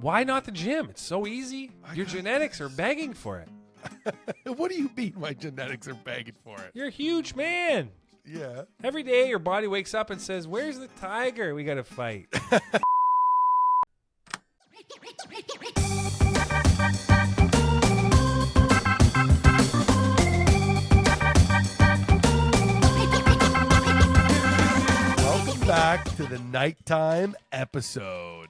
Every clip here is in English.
Why not the gym? It's so easy. Your genetics are begging for it. What do you mean my genetics are begging for it? You're a huge man. Yeah. Every day your body wakes up and says, "Where's the tiger? We got to fight." Welcome back to the nighttime episode.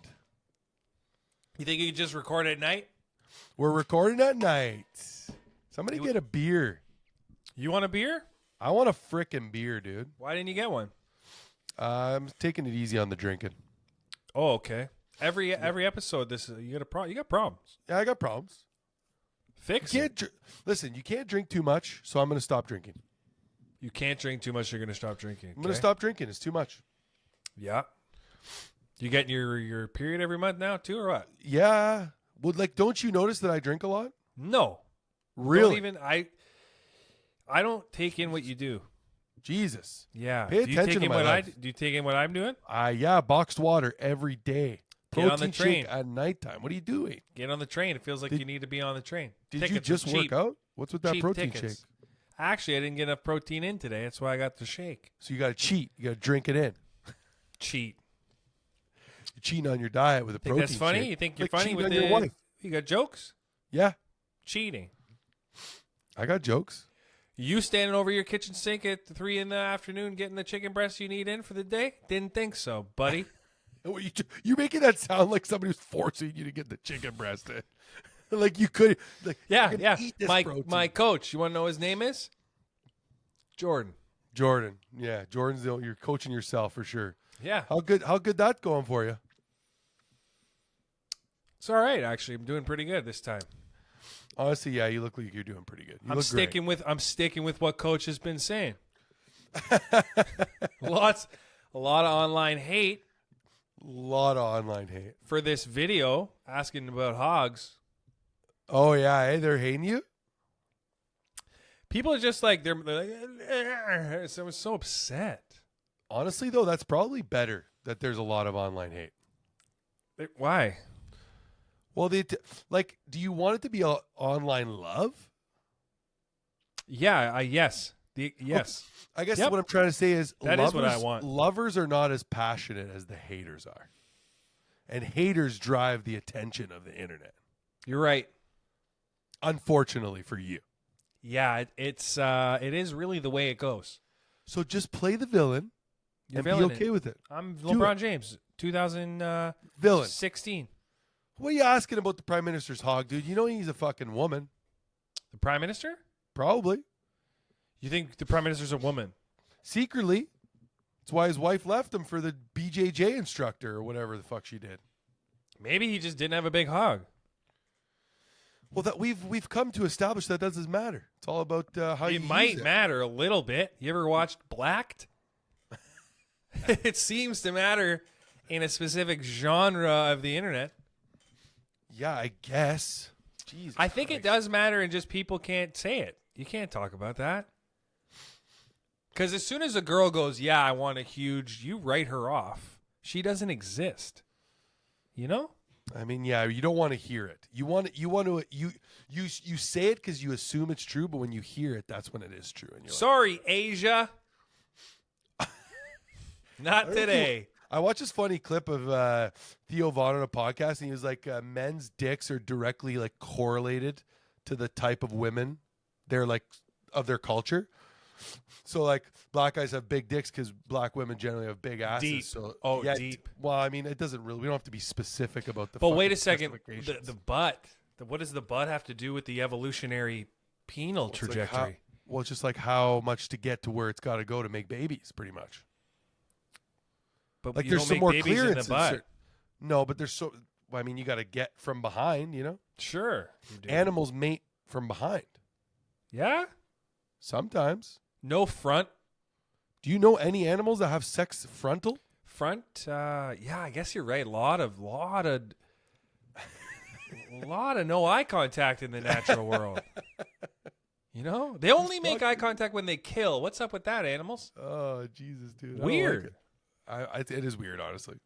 You think you could just record at night? We're recording at night. Somebody get a beer. You want a beer? I want a frickin' beer, dude. Why didn't you get one? I'm taking it easy on the drinking. Oh, okay. Every episode, you got problems. Yeah, I got problems. Fix You it. can't listen, you can't drink too much, so I'm going to stop drinking. You can't drink too much. You're going to stop drinking. I'm going to stop drinking. It's too much. Yeah. You getting your period every month now too, or what? Yeah. Well, don't you notice that I drink a lot? No. Really? I don't take in what you do. Jesus. Yeah. Pay attention to my life. Do you take in what I'm doing? Yeah, boxed water every day. Get on the Protein train shake at nighttime. What are you doing? Get on the train. It feels like you need to be on the train. Did Tickets you just are work cheap. out? What's with that Cheap protein tickets. shake? Actually, I didn't get enough protein in today. That's why I got the shake. So you got to cheat. You got to drink it in. Cheat. You're cheating on your diet with a Think protein that's funny? shake. You think you're Like funny cheating with on your wife. You got jokes? Yeah, Cheating. I got jokes. You standing over your kitchen sink at 3 in the afternoon getting the chicken breast you need in for the day? Didn't think so, buddy. You're making that sound like somebody was forcing you to get the chicken breast in. Like you could. Like, Yeah, you can yeah. eat this protein. My coach, you want to know his name is? Jordan. Jordan. Yeah, Jordan's you're coaching yourself for sure. Yeah. How good that going for you? It's all right, actually. I'm doing pretty good this time. Honestly, yeah, you look like you're doing pretty good. You I'm look sticking with what coach has been saying. A lot of online hate A lot of online hate. for this video asking about hogs. Oh yeah, hey, they're hating you. People are just like they're like, I was so upset. Honestly, though, that's probably better that there's a lot of online hate. Why? Well, do you want it to be online love? Yeah, yes. Yes. I guess Yep. what I'm trying to say is That is what I want. Lovers are not as passionate as the haters are. And haters drive the attention of the internet. You're right. Unfortunately for you. Yeah, it is really the way it goes. So just play the villain and be okay with it. I'm Do LeBron it. James, 2016. Villain. What are you asking about the Prime Minister's hog, dude? You know he's a fucking woman. The Prime Minister? Probably. You think the Prime Minister's a woman? Secretly. That's why his wife left him for the BJJ instructor or whatever the fuck she did. Maybe he just didn't have a big hog. Well, that we've come to establish that doesn't matter. It's all about how you It might use it. matter a little bit. You ever watched Blacked? It seems to matter in a specific genre of the internet. Yeah, I guess. Jesus I think it Christ. does matter, and just people can't say it. You can't talk about that. Because as soon as a girl goes, yeah, I want a huge, you write her off. She doesn't exist. You know? I mean, yeah, you don't want to hear it. You say it because you assume it's true, but when you hear it, that's when it is true. And you're Sorry, Asia. Not today. I watched this funny clip of Theo Vaughn on a podcast, and he was like, men's dicks are directly like correlated to the type of women they're like of their culture. So like black guys have big dicks because black women generally have big asses. Deep. So Oh, yeah, deep. Well, I mean, it doesn't really. We don't have to be specific about the. But fucking wait a second. specifications. The butt. What does the butt have to do with the evolutionary penal It's like trajectory? it's just like how much to get to where it's got to go to make babies, pretty much. But Like you there's don't some make more babies clearance. in the butt. No, but there's so. I mean, you got to get from behind. You know, Sure. you do. animals mate from behind Yeah? sometimes. No front. Do you know any animals that have sex frontal? Front. Yeah, I guess you're right. A lot of no eye contact in the natural world. You know? They only make eye contact when they kill. What's up with that, animals? Oh, Jesus, dude. I don't like Weird. it. It is weird, honestly.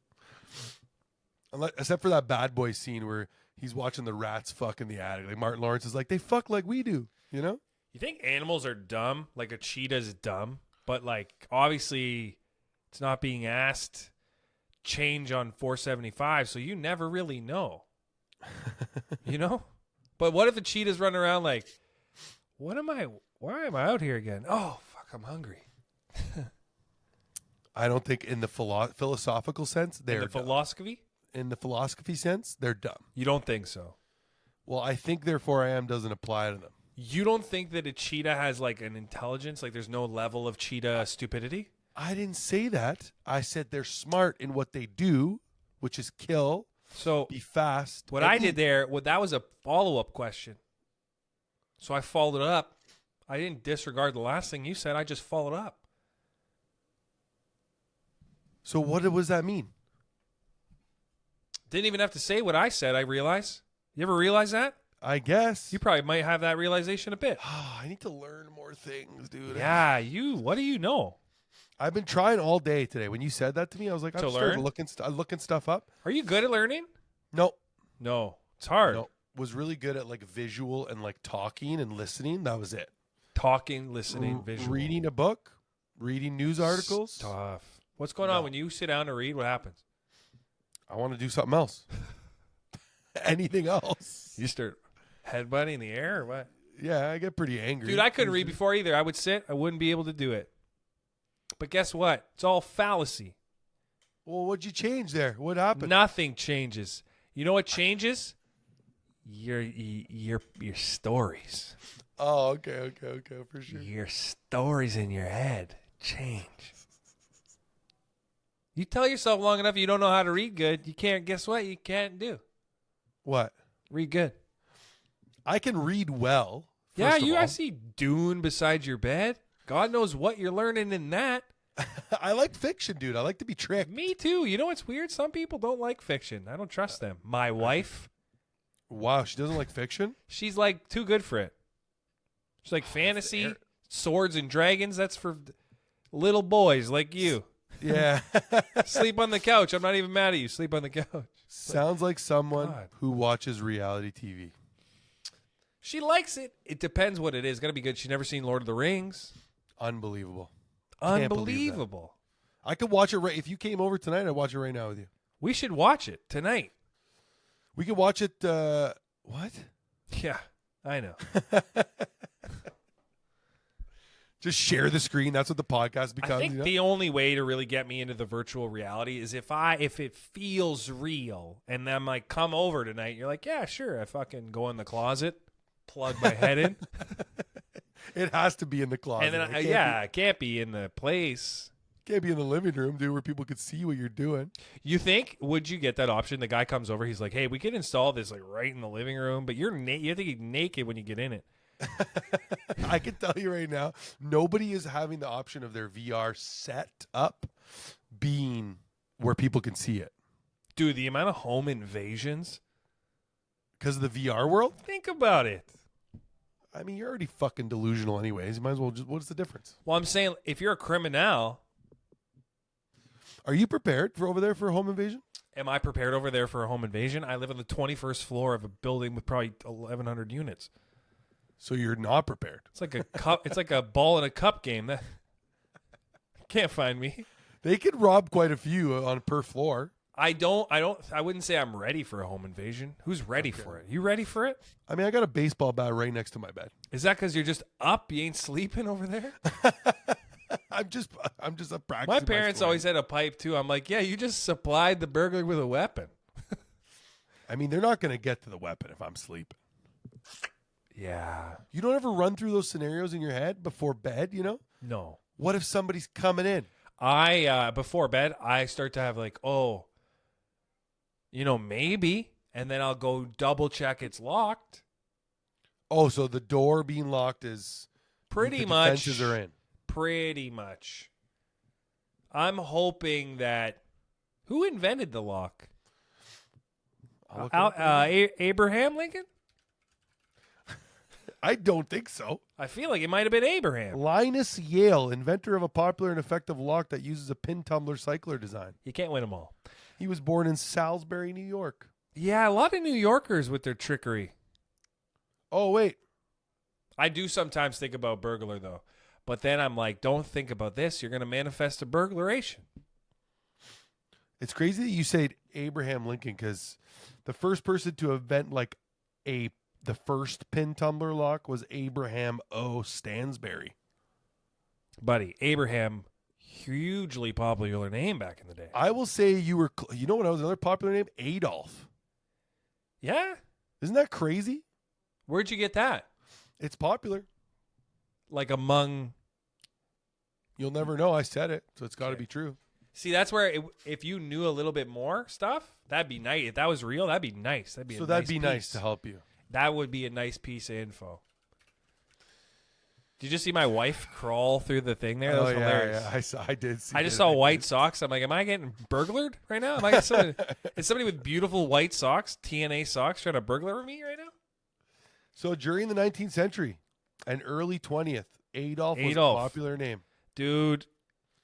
Except for that Bad Boy scene where he's watching the rats fuck in the attic. Like Martin Lawrence is like, they fuck like we do, you know? You think animals are dumb? Like a cheetah's dumb, but like obviously it's not being asked change on 475, so you never really know. You know? But what if a cheetah's running around like, why am I out here again? Oh, fuck, I'm hungry. I don't think in the philosophical sense they're In the dumb. philosophy? In the philosophy sense, they're dumb. You don't think so? Well, I think therefore I am doesn't apply to them. You don't think that a cheetah has like an intelligence? Like there's no level of cheetah stupidity? I didn't say that. I said they're smart in what they do, which is kill, So be fast. what and I did eat. there, that was a follow-up question. So I followed it up. I didn't disregard the last thing you said. I just followed up. So what does that mean? Didn't even have to say what I said, I realize. You ever realize that? I guess. You probably might have that realization a bit. I need to learn more things, dude. Yeah, what do you know? I've been trying all day today. When you said that to me, I was like, To I'm starting learn? looking stuff up. Are you good at learning? No, No. It's hard. no. Was really good at like visual and like talking and listening. That was it. Talking, listening, visual. Reading a book, reading news articles. Tough. What's going No. on when you sit down to read? What happens? I want to do something else. Anything else? You start headbutting in the air or what? Yeah, I get pretty angry. Dude, I couldn't read before either. I would sit. I wouldn't be able to do it. But guess what? It's all fallacy. Well, what'd you change there? What happened? Nothing changes. You know what changes? Your stories. Oh, okay, for sure. Your stories in your head change. You tell yourself long enough you don't know how to read good, you can't. Guess what? You can't do. What? Read good. I can read well. Yeah, first of all. I see Dune beside your bed. God knows what you're learning in that. I like fiction, dude. I like to be tricked. Me too. You know what's weird? Some people don't like fiction. I don't trust them. My wife, Wow, she doesn't like fiction? she's like too good for it. She's like fantasy, fair. swords and dragons. That's for little boys like you. Yeah. Sleep on the couch. I'm not even mad at you. Sleep on the couch. Sounds like someone God. who watches reality TV. She likes it. It depends what it is. Got to be good. She's never seen Lord of the Rings. Unbelievable. Can't believe that. Unbelievable. I could watch it right. If you came over tonight, I'd watch it right now with you. We should watch it tonight. We could watch it. What? Yeah, I know. Just share the screen. That's what the podcast becomes. I think you know? the only way to really get me into the virtual reality is if it feels real, and I'm like, come over tonight. You're like, yeah, sure. I fucking go in the closet, plug my head in, It has to be in the closet. and then I can't be in the place. Can't be in the living room, dude, where people could see what you're doing. You think? Would you get that option? The guy comes over. He's like, hey, we can install this like right in the living room, but you have to get naked when you get in it. I can tell you right now, nobody is having the option of their VR set up being where people can see it. Dude, the amount of home invasions. Because of the VR world? Think about it. I mean, you're already fucking delusional anyways. You might as well just, what's the difference? Well, I'm saying if you're a criminal, Are you prepared for over there for a home invasion? am I prepared over there for a home invasion? I live on the 21st floor of a building with probably 1,100 units. So you're not prepared. It's like a cup. It's like a ball in a cup game. That can't find me. They could rob quite a few on per floor. I wouldn't say I'm ready for a home invasion. Who's ready for it? You ready for it? I mean, I got a baseball bat right next to my bed. Is that because you're just up? You ain't sleeping over there? I'm just a practice. My parents always had a pipe too. I'm like, yeah, you just supplied the burglar with a weapon. I mean, they're not going to get to the weapon if I'm sleeping. Yeah. You don't ever run through those scenarios in your head before bed, you know? No. What if somebody's coming in? I before bed, I start to have like, oh, maybe, and then I'll go double check it's locked. Oh, so the door being locked is Pretty the much. defenses are in. Pretty much. I'm hoping that who invented the lock? I'll look it up right Abraham Lincoln? I don't think so. I feel like it might have been Abraham. Linus Yale, inventor of a popular and effective lock that uses a pin tumbler cycler design. You can't win them all. He was born in Salisbury, New York. Yeah, a lot of New Yorkers with their trickery. Oh, wait. I do sometimes think about burglar, though. But then I'm like, don't think about this. You're going to manifest a burglaration. It's crazy that you say Abraham Lincoln because the first person to invent like the first pin tumbler lock was Abraham O. Stansberry. Buddy, Abraham, hugely popular name back in the day. I will say you were, you know what was another popular name? Adolf. Yeah? Isn't that crazy? Where'd you get that? It's popular. Like among... You'll never know. I said it, so it's got to Okay. be true. See, that's where if you knew a little bit more stuff, that'd be nice. If that was real, that'd be nice. That'd be Nice to help you. That would be a nice piece of info. Did you just see my wife crawl through the thing there? That was hilarious. Yeah. I did see I just saw white socks. I'm like, am I getting burglared right now? Is somebody with beautiful white socks, TNA socks, trying to burglar me right now? So during the 19th century and early 20th, Adolf was a popular name. Dude,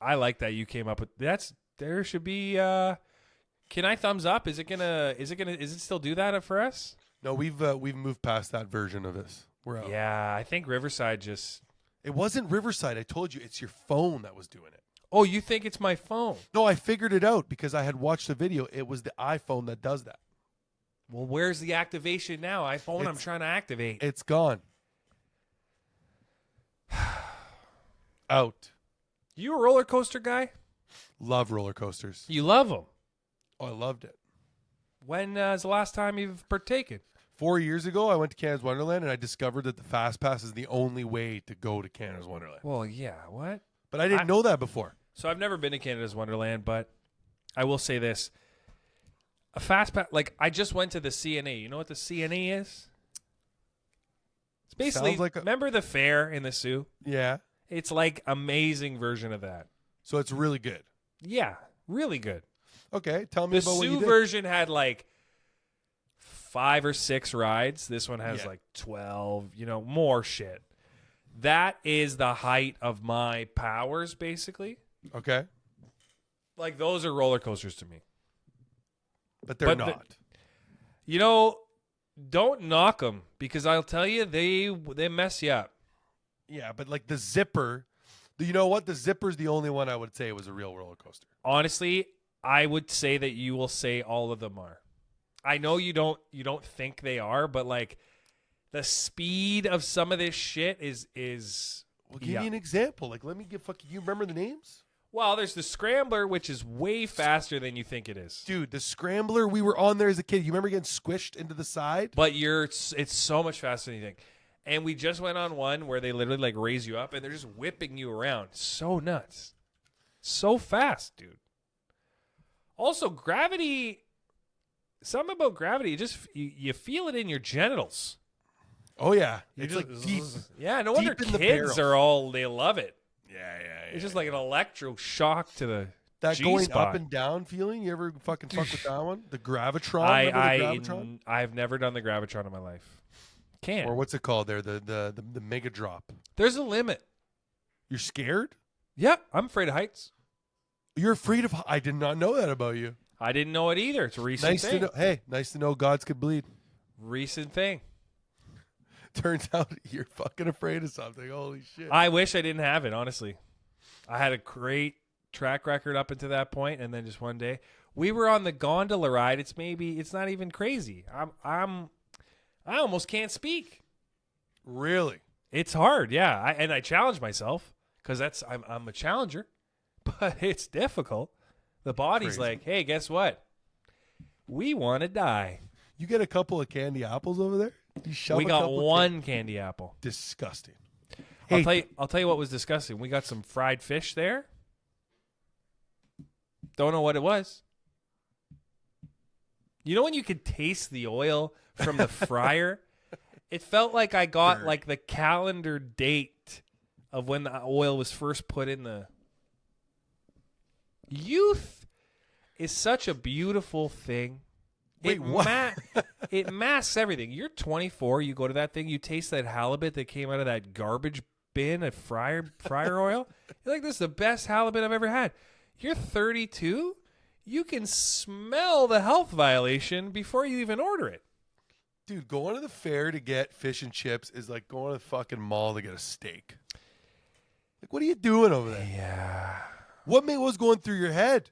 I like that you came up with that's. There should be. Can I thumbs up? Is it still do that for us? No, we've moved past that version of this. We're out. Yeah, I think Riverside just. It wasn't Riverside. I told you it's your phone that was doing it. Oh, you think it's my phone? No, I figured it out because I had watched the video. It was the iPhone that does that. Well, where's the activation now? iPhone, I'm trying to activate. It's gone. Out. You a roller coaster guy? Love roller coasters. You love them. Oh, I loved it. When is the last time you've partaken? 4 years ago, I went to Canada's Wonderland, and I discovered that the Fast Pass is the only way to go to Canada's Wonderland. Well, yeah. What? But I didn't know that before. So I've never been to Canada's Wonderland, but I will say this. A fast pass, like I just went to the CNA. You know what the CNA is? It's basically, remember the fair in the Sioux? Yeah. It's like amazing version of that. So it's really good. Yeah, really good. Okay, tell me about what you did. The Sioux version had like 5 or 6 rides. This one has like 12, more shit. That is the height of my powers, basically. Okay. Like, those are roller coasters to me. But they're not. Don't knock them, because I'll tell you, they mess you up. Yeah, but like the zipper, you know what? The zipper's the only one I would say was a real roller coaster. Honestly, I would say that you will say all of them are. I know you don't think they are, but like the speed of some of this shit is. Well, give me an example. Like, let me give you remember the names? Well, there's the Scrambler, which is way faster than you think it is. Dude, the Scrambler, we were on there as a kid. You remember getting squished into the side? But it's so much faster than you think. And we just went on one where they literally like raise you up and they're just whipping you around. So nuts. So fast, dude. Also, gravity, something about gravity, you feel it in your genitals. Oh, yeah. It's like deep. Yeah, no wonder kids they love it. Yeah. It's just like an electro shock to the that G going spot. up and down feeling. You ever fucking fuck with that one? The Gravitron. Gravitron? I've never done the Gravitron in my life. Can't. Or what's it called there? The Mega Drop. There's a limit. You're scared? Yeah, I'm afraid of heights. You're afraid of. I did not know that about you. I didn't know it either. It's a recent thing. To know. Hey, nice to know gods could bleed. Recent thing. Turns out you're fucking afraid of something. Holy shit. I wish I didn't have it, honestly. I had a great track record up until that point, and then just one day we were on the gondola ride. It's not even crazy. I almost can't speak. Really? It's hard, yeah. I challenge myself because I'm a challenger, but it's difficult. The body's like, hey, guess what? We want to die. You get a couple of candy apples over there? We got one candy apple. Disgusting. Hey, I'll tell you what was disgusting. We got some fried fish there. Don't know what it was. You know when you could taste the oil from the fryer? It felt like I got like the calendar date of when the oil was first put in the... Youth is such a beautiful thing. Wait, what? It masks everything. You're 24. You go to that thing. You taste that halibut that came out of that garbage bin of fryer oil. You're like, this is the best halibut I've ever had. You're 32. you can smell the health violation before you even order it. Dude, going to the fair to get fish and chips is like going to the fucking mall to get a steak. Like, what are you doing over there? Yeah. What was going through your head?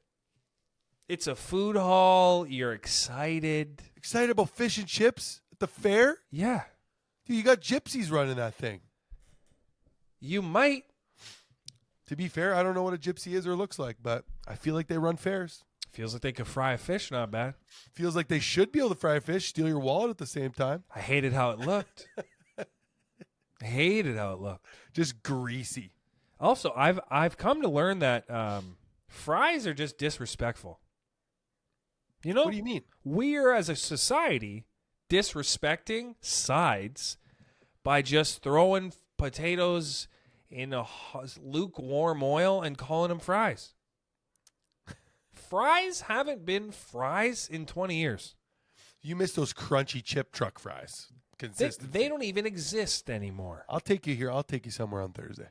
It's a food hall. You're excited. Excited about fish and chips at the fair? Yeah. Dude, you got gypsies running that thing. You might. To be fair, I don't know what a gypsy is or looks like, but I feel like they run fairs. Feels like they could fry a fish. Not bad. Feels like they should be able to fry a fish, steal your wallet at the same time. I hated how it looked. Just greasy. Also, I've come to learn that fries are just disrespectful. You know? What do you mean? We're, as a society, disrespecting sides by just throwing potatoes in a lukewarm oil and calling them fries. Fries haven't been fries in 20 years. You miss those crunchy chip truck fries. They don't even exist anymore. I'll take you here. I'll take you somewhere on Thursday.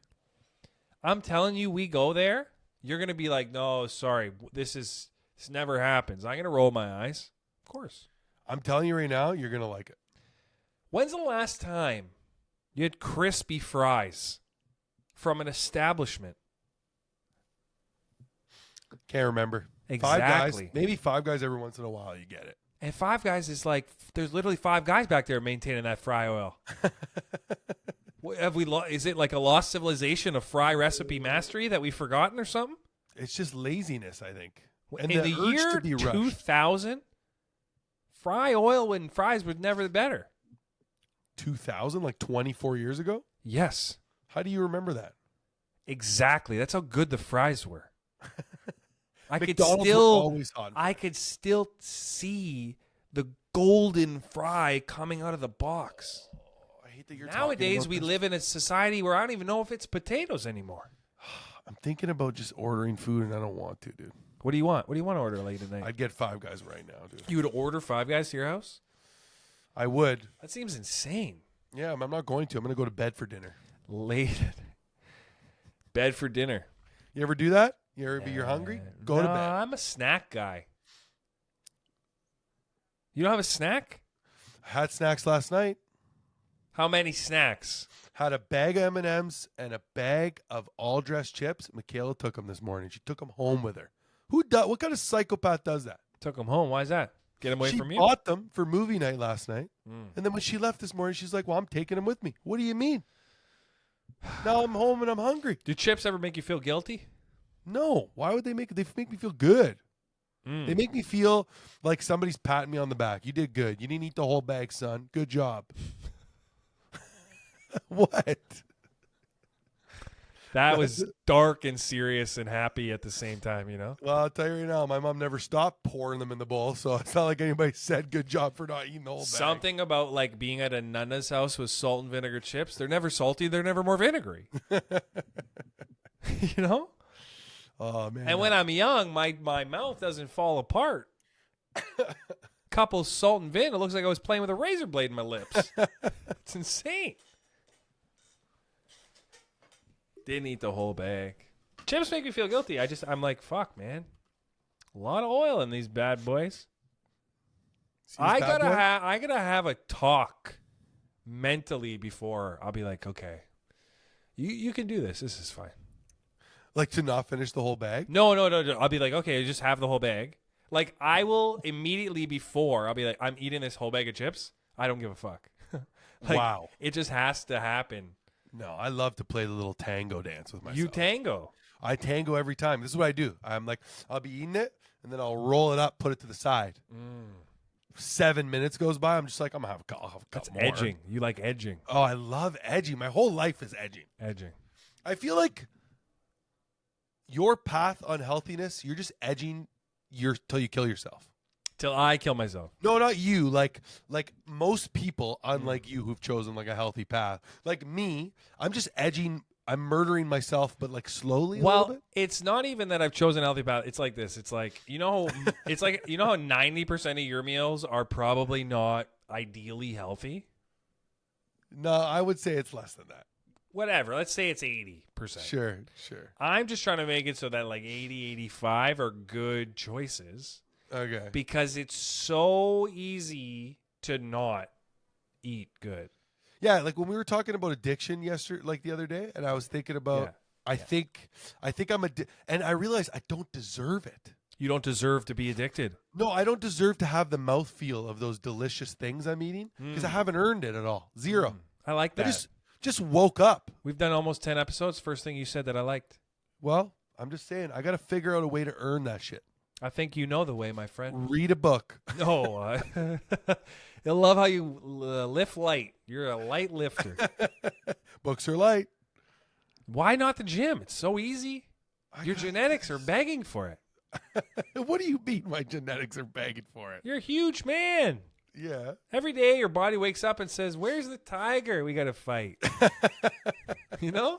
I'm telling you, we go there, you're going to be like, no, sorry, this never happens. I'm going to roll my eyes. Of course. I'm telling you right now, you're going to like it. When's the last time you had crispy fries from an establishment? Can't remember. Exactly. 5 Guys, maybe 5 Guys every once in a while, you get it. And Five Guys is like, there's literally 5 guys back there maintaining that fry oil. Have we? Is it like a lost civilization of fry recipe mastery that we've forgotten or something? It's just laziness, I think. And in the year 2000, fry oil and fries was never better. 2000, like 24 years ago? Yes. How do you remember that? Exactly. That's how good the fries were. I could still see the golden fry coming out of the box. I hate that you're Nowadays, we live in a society where I don't even know if it's potatoes anymore. I'm thinking about just ordering food, and I don't want to, dude. What do you want? What do you want to order late tonight? I'd get 5 Guys right now, dude. You would order 5 Guys to your house? I would. That seems insane. Yeah, I'm not going to. I'm going to go to bed for dinner. Late. Bed for dinner. You ever do that? You're hungry? Go to bed. I'm a snack guy. You don't have a snack? I had snacks last night. How many snacks? Had a bag of M&Ms and a bag of all-dressed chips. Michaela took them this morning. She took them home with her. What kind of psychopath does that? Took them home. Why is that? Get them away from you? She bought them for movie night last night. And then when she left this morning, she's like, well, I'm taking them with me. What do you mean? Now I'm home and I'm hungry. Do chips ever make you feel guilty? No. Why would they make me feel good? They make me feel like somebody's patting me on the back. You did good. You didn't eat the whole bag, son. Good job. What? That was dark and serious and happy at the same time, you know? Well, I'll tell you right now, my mom never stopped pouring them in the bowl, so it's not like anybody said good job for not eating the whole bag. Something about like being at a nana's house with salt and vinegar chips. They're never salty. They're never more vinegary. You know? Oh, man. And when I'm young, my mouth doesn't fall apart. Couple salt and vin, it looks like I was playing with a razor blade in my lips. It's insane. Didn't eat the whole bag. Chips make me feel guilty. I'm like, fuck, man. A lot of oil in these bad boys. I gotta have a talk mentally before I'll be like, okay, you can do this. This is fine. Like to not finish the whole bag? No. I'll be like, okay, just have the whole bag. Like I will immediately before I'll be like, I'm eating this whole bag of chips. I don't give a fuck. Wow. It just has to happen. No, I love to play the little tango dance with myself. You tango. I tango every time. This is what I do. I'm like, I'll be eating it, and then I'll roll it up, put it to the side. 7 minutes goes by. I'm just like, I'm going to have a couple That's more. edging. You like edging. Oh, I love edging. My whole life is edging. Edging. I feel like your path on healthiness, you're just edging till you kill yourself. Till I kill myself. No, not you. Like most people, unlike you, who've chosen like a healthy path. Like me, I'm just edging. I'm murdering myself, but like slowly. Well, a little bit. It's not even that I've chosen a healthy path. It's like this. It's like you know how 90% of your meals are probably not ideally healthy. No, I would say it's less than that. whatever. Let's say it's 80%. Sure. I'm just trying to make it so that like 80, 85 are good choices Okay. because it's so easy to not eat good. Yeah, like when we were talking about addiction yesterday, like the other day, and I was thinking about, Yeah. I think I'm and I realized I don't deserve it. You don't deserve to be addicted. No, I don't deserve to have the mouthfeel of those delicious things I'm eating because I haven't earned it at all. Zero. I like that. I just woke up. We've done almost 10 episodes. First thing you said that I liked. Well, I'm just saying, I got to figure out a way to earn that shit. I think you know the way, my friend. Read a book. No. I love how you lift light. You're a light lifter. Books are light. Why not the gym? It's so easy. Your genetics are begging for it. What do you mean my genetics are begging for it? You're a huge man. Yeah. Every day your body wakes up and says, "Where's the tiger? We got to fight." You know?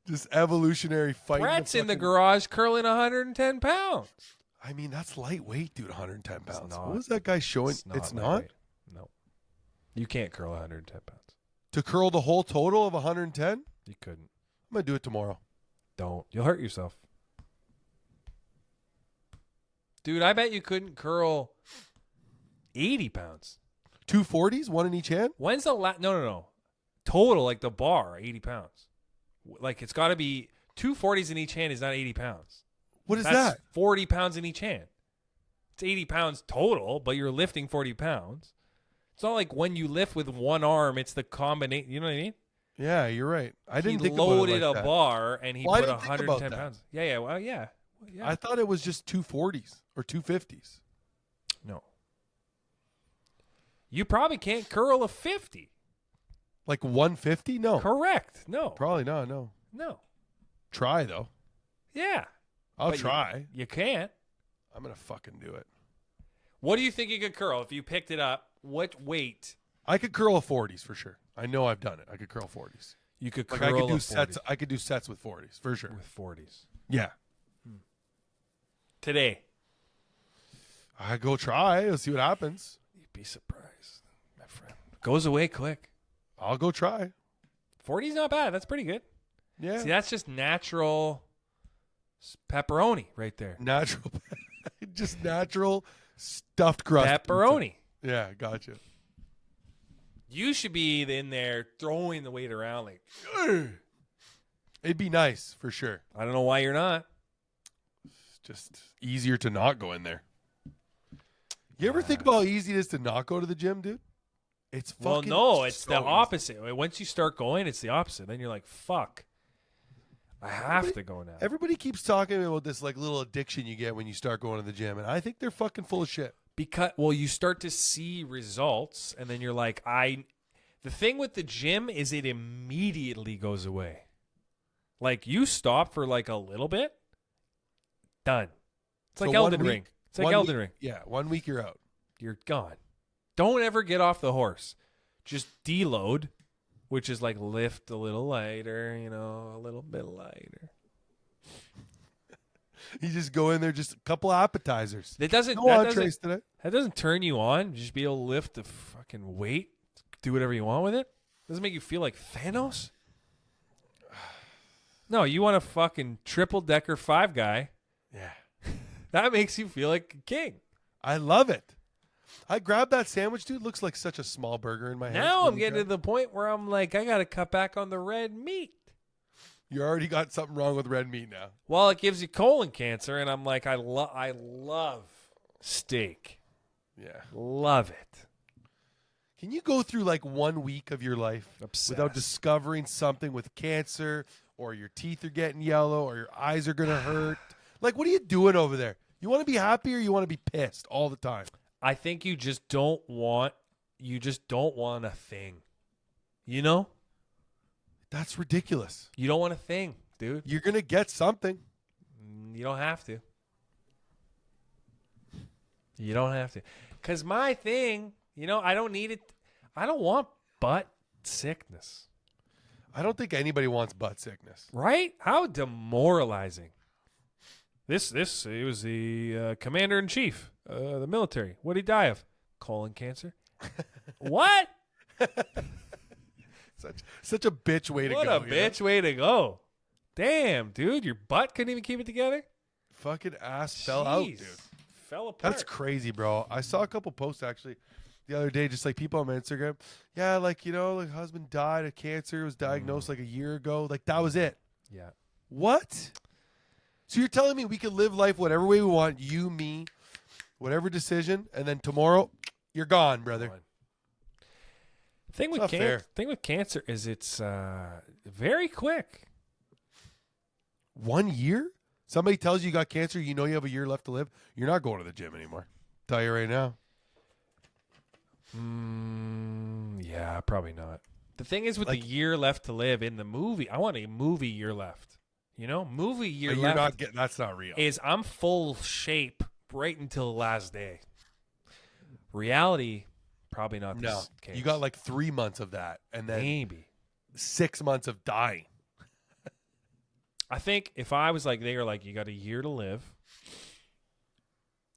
Just evolutionary fighting. Brett's in the garage curling 110 pounds. I mean, that's lightweight, dude, 110 pounds. not. What was that guy showing? It's not? lightweight. No. You can't curl 110 pounds. To curl the whole total of 110? You couldn't. I'm going to do it tomorrow. Don't. You'll hurt yourself. Dude, I bet you couldn't curl 80 pounds. 240s, one in each hand? When's the last? No. Total, like the bar, 80 pounds. Like it's got to be 240s in each hand is not 80 pounds. What is That's that? 40 pounds in each hand. It's 80 pounds total, but you're lifting 40 pounds. It's not like when you lift with one arm, it's the combination. You know what I mean? Yeah, you're right. I didn't think He loaded about it like a that. bar and he Well, I put didn't think about 110 that. pounds. Yeah. Well, yeah. I thought it was just 240s or 250s. No. You probably can't curl a 50. Like 150? No. Correct. No. Probably not, no. No. Try, though. Yeah. I'll But try. You can't. I'm going to fucking do it. What do you think you could curl if you picked it up? What weight? I could curl a 40s for sure. I know I've done it. I could curl 40s. You could Like curl I could do a 40 sets. I could do sets with 40s for sure. with 40s. Yeah. Today. I go try. Let's see what happens. You'd be surprised, my friend. Goes away quick. I'll go try. 40's not bad. That's pretty good. Yeah. See, that's just natural pepperoni right there. Natural. Just natural stuffed crust. Pepperoni. Yeah, gotcha. You should be in there throwing the weight around like, It'd be nice for sure. I don't know why you're not. It's just easier to not go in there. You ever think about how easy it is to not go to the gym, dude? It's Well, fucking no, it's so the easy. opposite. Once you start going, it's the opposite. Then you're like, fuck. I have to go now. Everybody keeps talking about this like little addiction you get when you start going to the gym, and I think they're fucking full of shit. Because you start to see results, and then you're like, the thing with the gym is it immediately goes away. Like you stop for like a little bit, done. It's like So Elden 1 Ring. week- It's like 1 Elden week- Ring. Yeah, 1 week you're out. You're gone. Don't ever get off the horse. Just deload, which is like lift a little lighter, a little bit lighter. You just go in there, just a couple appetizers. That doesn't No that entrees doesn't, today. that doesn't turn you on. Just be able to lift the fucking weight, do whatever you want with it. Doesn't make you feel like Thanos. No, you want a fucking triple decker 5 guy. Yeah. That makes you feel like a king. I love it. I grabbed that sandwich, dude. Looks like such a small burger in my hand. Now I'm getting to the point where I'm like, I got to cut back on the red meat. You already got something wrong with red meat now. Well, it gives you colon cancer, and I'm like, I love steak. Yeah. Love it. Can you go through like 1 week of your life Obsessed. without discovering something with cancer, or your teeth are getting yellow, or your eyes are going to hurt? Like, what are you doing over there? You want to be happy or you want to be pissed all the time? I think you just don't want a thing. You know? That's ridiculous. You don't want a thing, dude. You're going to get something. You don't have to. You don't have to. Because my thing, I don't need it. I don't want butt sickness. I don't think anybody wants butt sickness. Right? How demoralizing. It was the commander-in-chief, the military. What did he die of? Colon cancer. What? Such a bitch way to go. What a bitch way to go. Damn, dude. Your butt couldn't even keep it together? Fucking ass fell out, dude. Fell apart. That's crazy, bro. I saw a couple posts actually the other day, just like people on my Instagram. Yeah, like, like husband died of cancer, was diagnosed like a year ago. Like, that was it. Yeah. What? So you're telling me we can live life whatever way we want, you, me, whatever decision, and then tomorrow you're gone, brother. Thing with cancer is it's very quick. 1 year? Somebody tells you got cancer, you know you have a year left to live. You're not going to the gym anymore. Tell you right now. Yeah, probably not. The thing is with the year left to live in the movie, I want a movie year left. Movie year left. That's not real. Is I'm full shape right until the last day. Reality, probably not the case. You got like 3 months of that, and then maybe 6 months of dying. I think if I was like, they were like, you got a year to live.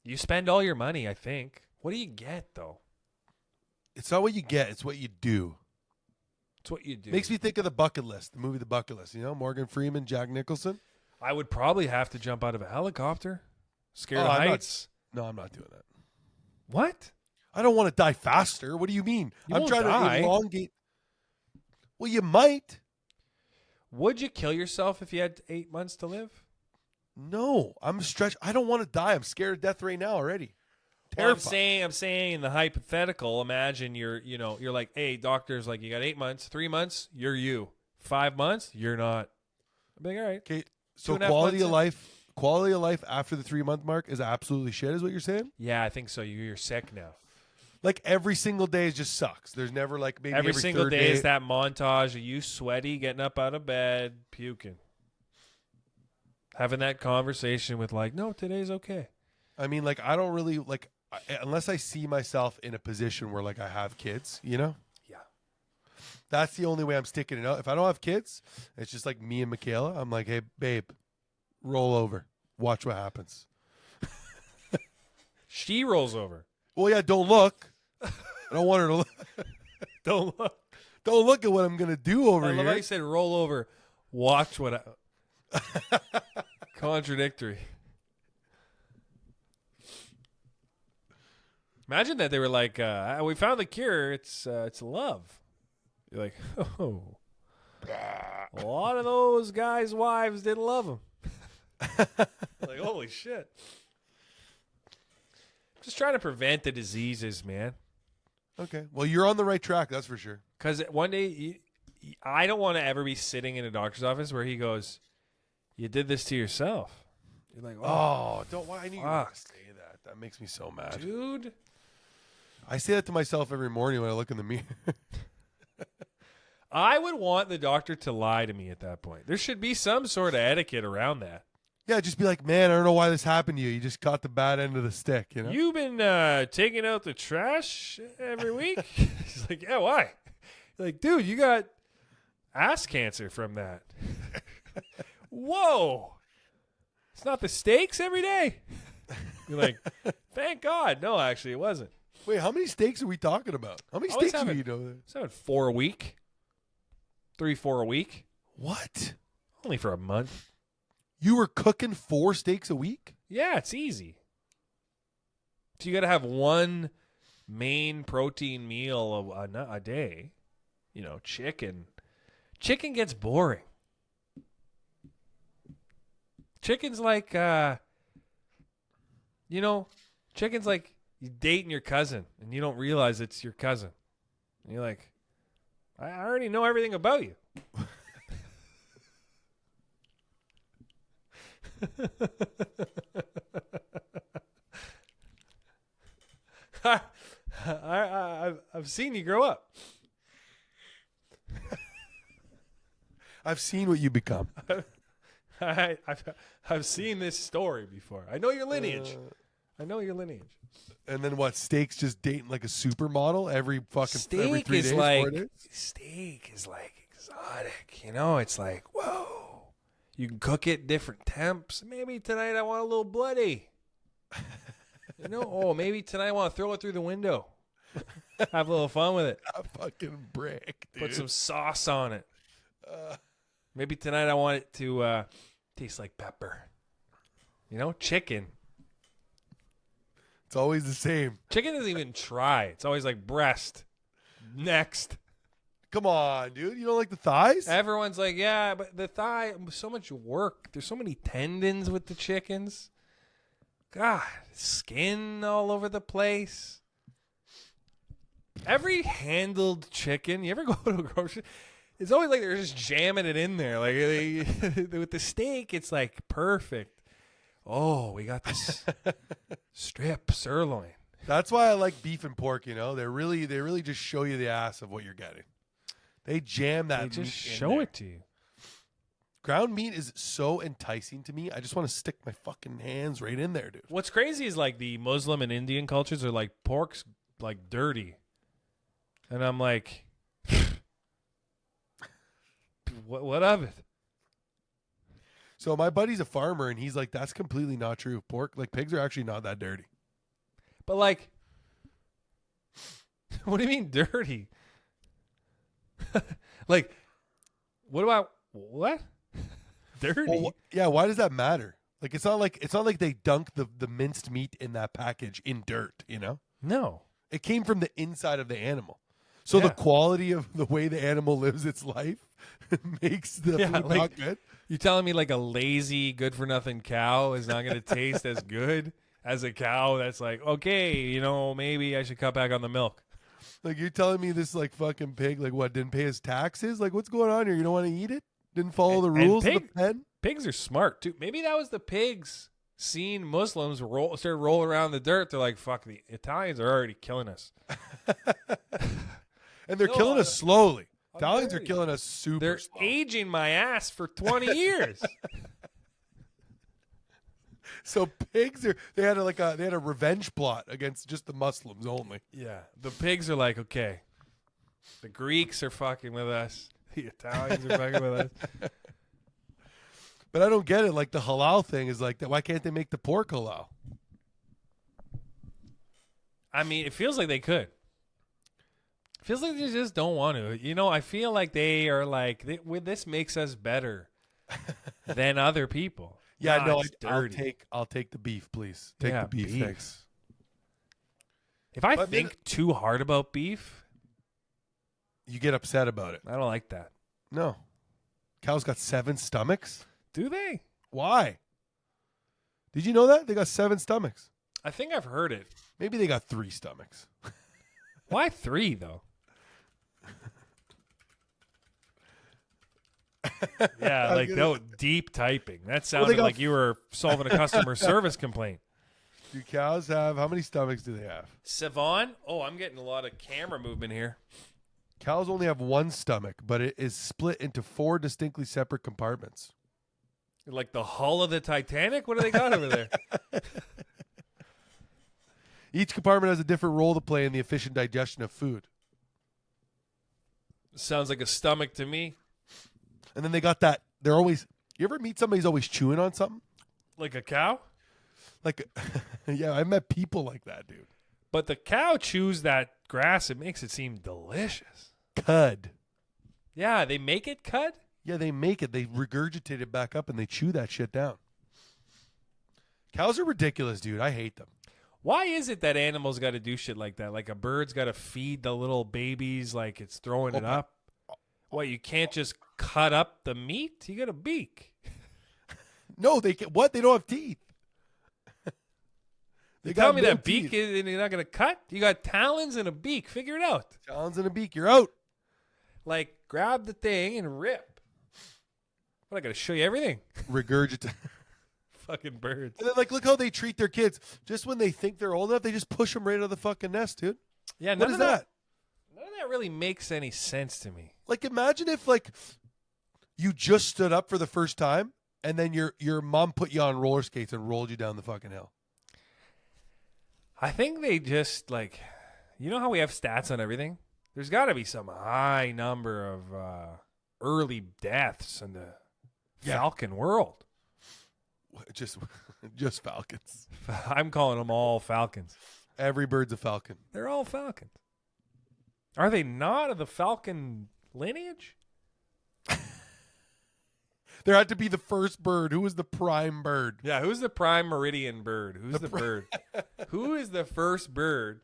You spend all your money, I think. What do you get, though? It's not what you get. It's what you do. It's what you do. Makes me think of The Bucket List, the movie The Bucket List. Morgan Freeman, Jack Nicholson. I would probably have to jump out of a helicopter. Scared of heights. I'm not doing that. What? I don't want to die faster. What do you mean? I'm trying to elongate. Well, you might. Would you kill yourself if you had 8 months to live? No, I'm stretched. I don't want to die. I'm scared of death right now already. Terrified. Well, I'm saying in the hypothetical, imagine you're like, hey, doctor's like, you got 8 months, 3 months, you're you. 5 months, you're not. I'm like, all right. Okay, so quality of life after the 3 month mark is absolutely shit, is what you're saying? Yeah, I think so. You're sick now. Like every single day just sucks. There's never like maybe every single third day is that montage of you sweaty, getting up out of bed, puking. Having that conversation with like, no, today's okay. I mean, like, I don't really like, unless I see myself in a position where like I have kids, Yeah. That's the only way I'm sticking it out. If I don't have kids, it's just like me and Michaela. I'm like, hey, babe, roll over. Watch what happens. She rolls over. Well, yeah, don't look. I don't want her to look. Don't look. Don't look at what I'm going to do over here. I love how you said roll over. Watch what Contradictory. Imagine that they were like, we found the cure. It's love. You're like, oh. A lot of those guys' wives didn't love them. Like, holy shit. Just trying to prevent the diseases, man. Okay. Well, you're on the right track, that's for sure. Because one day, I don't want to ever be sitting in a doctor's office where he goes, you did this to yourself. You're like, don't. Why? I knew you were going to say that. That makes me so mad. Dude. I say that to myself every morning when I look in the mirror. I would want the doctor to lie to me at that point. There should be some sort of etiquette around that. Yeah, just be like, man, I don't know why this happened to you. You just caught the bad end of the stick, you know? You've been taking out the trash every week? He's like, yeah, why? Like, dude, you got ass cancer from that. Whoa. It's not the steaks every day? You're like, thank God. No, actually, it wasn't. Wait, how many steaks are we talking about? How many steaks do you eat over there? It's having 4 a week. 3-4 a week. What? Only for a month. You were cooking 4 steaks a week? Yeah, it's easy. So you got to have one main protein meal a day. Chicken. Chicken gets boring. Chicken's like, chicken's like you dating your cousin and you don't realize it's your cousin. And you're like, I already know everything about you. I've seen you grow up. I've seen what you become. I've seen this story before. I know your lineage. And then what? Steak's just dating like a supermodel every 3 days, 4 days? Steak is like exotic. It's like, whoa. You can cook it different temps. Maybe tonight I want a little bloody. Maybe tonight I want to throw it through the window. Have a little fun with it. fucking brick, dude. Put some sauce on it. Maybe tonight I want it to taste like pepper. You know, chicken. It's always the same. Chicken doesn't even try. It's always like breast. Next. Come on, dude. You don't like the thighs? Everyone's like, yeah, but the thigh, so much work. There's so many tendons with the chickens. God, skin all over the place. Every handled chicken, you ever go to a grocery, it's always like they're just jamming it in there. Like with the steak, it's like perfect. Oh, we got this strip sirloin. That's why I like beef and pork, you know. They really just show you the ass of what you're getting. They jam that They meat just in show there. it to you. Ground meat is so enticing to me. I just want to stick my fucking hands right in there, dude. What's crazy is like the Muslim and Indian cultures are like pork's like dirty. And I'm like, what of it? So my buddy's a farmer, and he's like, that's completely not true. Pork, like pigs are actually not that dirty. But like, what do you mean dirty? Like, what about what? Dirty? Well, yeah, why does that matter? Like it's not like they dunk the minced meat in that package in dirt, you know? No. It came from the inside of the animal. So the quality of the way the animal lives its life makes the food like, not good. You telling me like a lazy, good for nothing cow is not going to taste as good as a cow that's like, okay, you know, maybe I should cut back on the milk. Like you're telling me this like fucking pig, like what, didn't pay his taxes? Like what's going on here? You don't want to eat it? Didn't follow the rules of the pen? Pigs are smart too. Maybe that was the pigs seeing Muslims start rolling around the dirt. They're like, fuck, the Italians are already killing us. And they're killing us slowly. I'm Italians are dirty. killing us super They're slow. aging my ass for 20 years. So pigs they had a revenge plot against just the Muslims only. Yeah. The pigs are like, okay, the Greeks are fucking with us. The Italians are fucking with us. But I don't get it. Like the halal thing is like that. Why can't they make the pork halal? I mean, it feels like they could. It feels like they just don't want to. You know, I feel like they are like, this makes us better than other people. Yeah, Nah, no, it's dirty. I'll take the beef, please. Take Yeah, the beef, beef. thanks. If I But think too hard about beef, You get upset about it. I don't like that. No. Cows got 7 stomachs? Do they? Why? Did you know that? They got 7 stomachs. I think I've heard it. Maybe they got 3 stomachs. Why 3 though? Yeah, like no deep typing. That sounded got like you were solving a customer service complaint. Do cows have, how many stomachs do they have? Savon? Oh, I'm getting a lot of camera movement here. Cows only have 1 stomach, but it is split into 4 distinctly separate compartments. Like the hull of the Titanic? What do they got over there? Each compartment has a different role to play in the efficient digestion of food. Sounds like a stomach to me. And then they got that, they're always, you ever meet somebody who's always chewing on something? Like a cow? Like, yeah, I met people like that, dude. But the cow chews that grass. It makes it seem delicious. Cud. Yeah, they make it cud? Yeah, they make it. They regurgitate it back up and they chew that shit down. Cows are ridiculous, dude. I hate them. Why is it that animals got to do shit like that? Like a bird's got to feed the little babies like it's throwing it up? What, you can't just cut up the meat? You got a beak. No, they can, what? They don't have teeth. You tell me no that beak teeth. is, and you're not going to cut? You got talons and a beak. Figure it out. Talons and a beak. You're out. Like, grab the thing and rip. What, I got to show you everything? Regurgitate. Fucking birds. And then, like, look how they treat their kids. Just when they think they're old enough, they just push them right out of the fucking nest, dude. Yeah, What none is of that? None of that really makes any sense to me. Like, imagine if, like, you just stood up for the first time and then your mom put you on roller skates and rolled you down the fucking hill. I think they just, like, you know how we have stats on everything? There's got to be some high number of early deaths in the Falcon world. Just falcons. I'm calling them all Falcons. Every bird's a falcon. They're all Falcons. Are they not of the Falcon lineage? There had to be the first bird. Who was the prime bird? Yeah, who's the prime meridian bird? Who's the bird? Who is the first bird?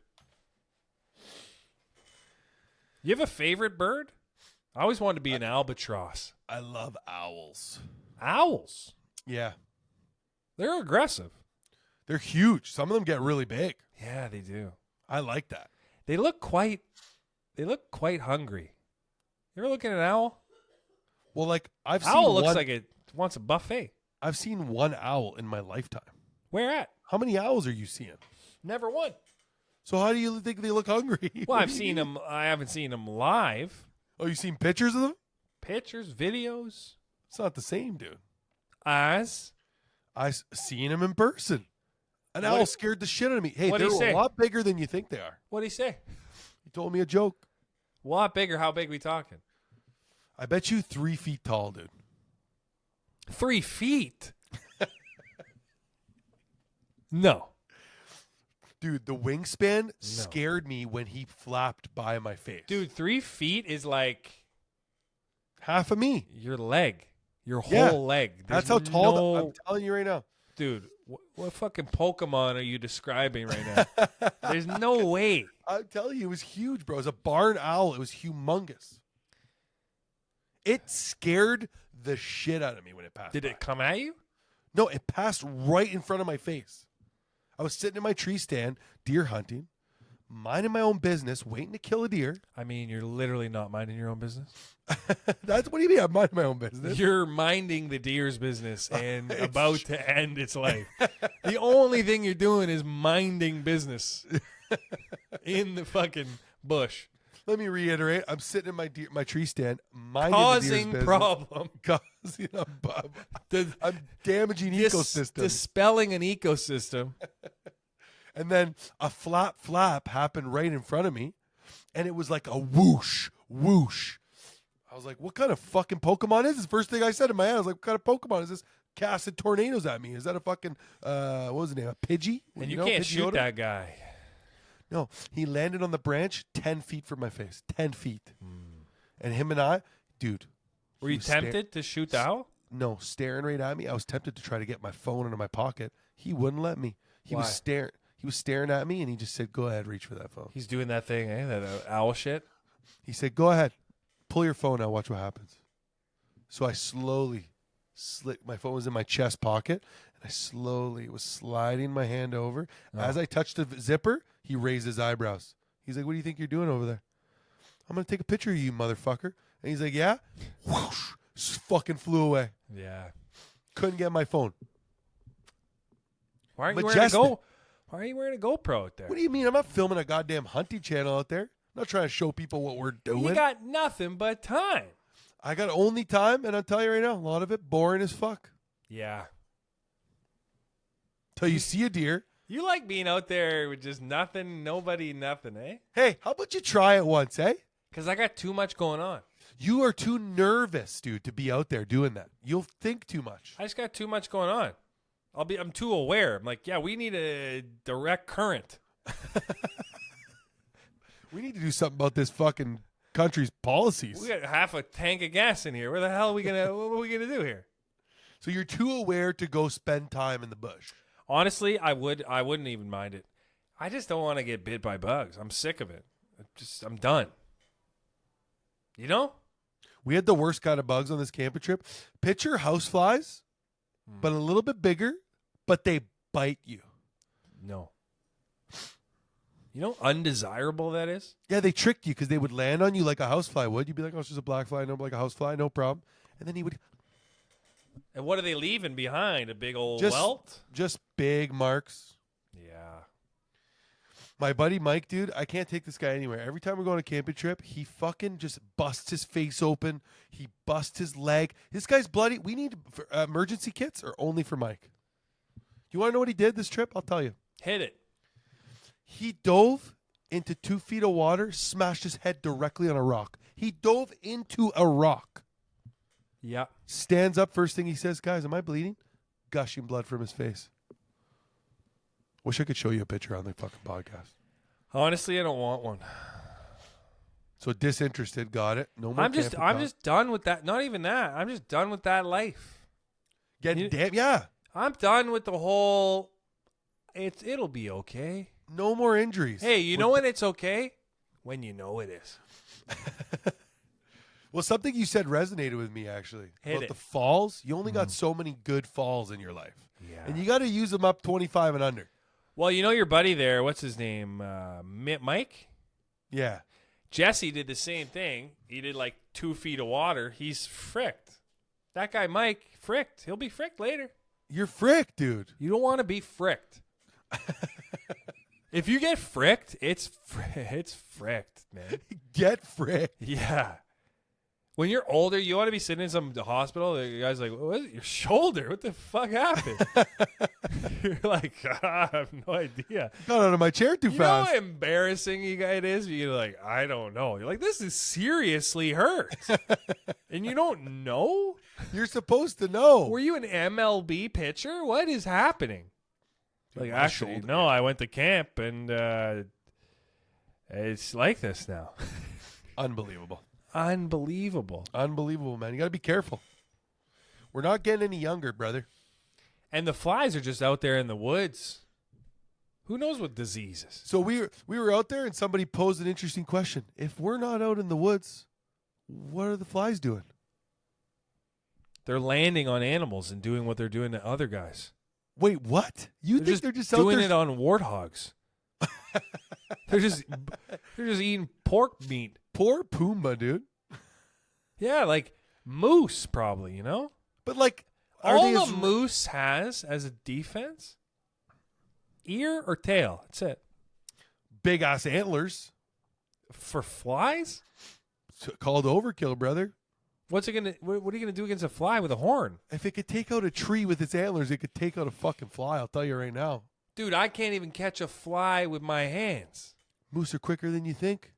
You have a favorite bird? I always wanted to be an albatross. I love owls. Owls? Yeah. They're aggressive. They're huge. Some of them get really big. Yeah, they do. I like that. They look quite hungry. You ever look at an owl? Well, like I've seen Owl looks one, like it wants a buffet. I've seen one owl in my lifetime. Where at? How many owls are you seeing? Never one. So how do you think they look hungry? Well, I've seen them. I haven't seen them live. Oh, you seen pictures of them? Pictures, videos. It's not the same, dude. As Seen them in person. An owl scared the shit out of me. Hey, What'd he they're say? a lot bigger than you think they are. what'd he say? He told me a joke. A lot bigger. How big we talking? I bet you 3 feet tall, dude. 3 feet. No. Dude, the wingspan scared me when he flapped by my face. Dude, 3 feet is like half of me. your leg. Your Yeah. whole leg. That's how tall no... I'm telling you right now. Dude, what fucking Pokemon are you describing right now? There's no way. I'm telling you, it was huge, bro. It was a barn owl. It was humongous. It scared the shit out of me when it passed. Did by. it come at you? No, it passed right in front of my face. I was sitting in my tree stand, deer hunting, minding my own business, waiting to kill a deer. I mean, you're literally not minding your own business. That's what do you mean? I'm minding my own business. You're minding the deer's business and about to end its life. The only thing you're doing is minding business in the fucking bush. Let me reiterate. I'm sitting in my tree stand, minding Causing the deer's problem. Causing I'm damaging ecosystem. Dispelling an ecosystem. And then a flap happened right in front of me, and it was like a whoosh, whoosh. I was like, what kind of fucking Pokemon is this? First thing I said in my head, I was like, what kind of Pokemon is this? Casting tornadoes at me. Is that a fucking, what was his name, a Pidgey? And you can't shoot that guy. No, he landed on the branch 10 feet from my face. 10 feet. And him and I, dude. Were you tempted to shoot the owl? No, staring right at me. I was tempted to try to get my phone into my pocket. He wouldn't let me. He was staring at me, and he just said, go ahead, reach for that phone. He's doing that thing, that owl shit. He said, go ahead, pull your phone out, watch what happens. So I slowly my phone was in my chest pocket, and I slowly was sliding my hand over. As I touched the zipper, he raised his eyebrows. He's like, what do you think you're doing over there? I'm going to take a picture of you, motherfucker. And he's like, yeah? Whoosh, fucking flew away. Yeah. Couldn't get my phone. Why aren't you wearing a GoPro out there? What do you mean? I'm not filming a goddamn hunting channel out there. I'm not trying to show people what we're doing. You got nothing but time. I got only time, and I'll tell you right now, a lot of it boring as fuck. Yeah. Till you see a deer. You like being out there with just nothing, nobody, nothing, eh? Hey, how about you try it once, eh? Because I got too much going on. You are too nervous, dude, to be out there doing that. You'll think too much. I just got too much going on. I'm too aware. I'm like, yeah, we need a direct current. We need to do something about this fucking country's policies. We got half a tank of gas in here. Where the hell are we gonna? What are we gonna do here? So you're too aware to go spend time in the bush. Honestly, I wouldn't even mind it. I just don't want to get bit by bugs. I'm sick of it. I'm done. You know? We had the worst kind of bugs on this camping trip. Picture houseflies, but a little bit bigger, but they bite you. No. You know how undesirable that is? Yeah, they tricked you because they would land on you like a housefly would. You'd be like, oh, it's just a black fly. No, like a housefly, no problem. And then he would... And what are they leaving behind? A big old welt? Just big marks. Yeah. My buddy Mike, dude, I can't take this guy anywhere. Every time we go on a camping trip, he fucking just busts his face open. He busts his leg. This guy's bloody. We need emergency kits or only for Mike? You want to know what he did this trip? I'll tell you. Hit it. He dove into 2 feet of water, smashed his head directly on a rock. He dove into a rock. Yeah. Stands up, first thing he says, guys, am I bleeding? Gushing blood from his face. Wish I could show you a picture on the fucking podcast. Honestly, I don't want one. So disinterested, got it. No more. I'm just done with that. Not even that. I'm just done with that life. Yeah. I'm done with the whole. It'll be okay. No more injuries. Hey, you know when it's okay? When you know it is. Well, something you said resonated with me actually. About the falls. You only got so many good falls in your life. Yeah. And you got to use them up 25 and under. Well, you know your buddy there, what's his name? Mike? Yeah. Jesse did the same thing. He did like 2 feet of water. He's fricked. That guy Mike, fricked. He'll be fricked later. You're fricked, dude. You don't want to be fricked. If you get fricked, it's fricked, man. Get fricked. Yeah. When you're older, you want to be sitting in some hospital. The guy's like, "What is it? Your shoulder? What the fuck happened?" You're like, I have no idea. Got out of my chair too You fast. know how embarrassing it is? You're like, I don't know. You're like, this is seriously hurt. And you don't know? You're supposed to know. Were you an MLB pitcher? What is happening? Like, actually, shoulder. no, I went to camp and it's like this now. Unbelievable. Unbelievable. Unbelievable, man. You got to be careful. We're not getting any younger, brother. And the flies are just out there in the woods. Who knows what diseases? So we were out there and somebody posed an interesting question. If we're not out in the woods, what are the flies doing? They're landing on animals and doing what they're doing to other guys. Wait, what? They're just out doing there it on warthogs. They're just eating pork meat. Poor Pumbaa, dude. Yeah, like moose probably, you know? But like all a moose has as a defense, ear or tail. That's it. Big ass antlers. For flies? It's called overkill, brother. What are you gonna do against a fly with a horn? If it could take out a tree with its antlers, it could take out a fucking fly. I'll tell you right now. Dude, I can't even catch a fly with my hands. Moose are quicker than you think.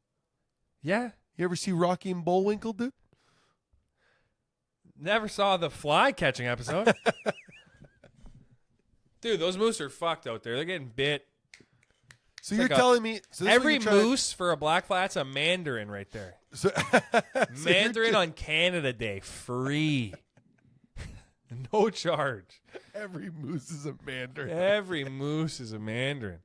Yeah. You ever see Rocky and Bullwinkle, dude? Never saw the fly catching episode. Dude, those moose are fucked out there. They're getting bit. So you're telling me every moose for a black fly, that's a mandarin right there. So, Mandarin on Canada Day, free. No charge. Every moose is a mandarin. Every moose is a mandarin.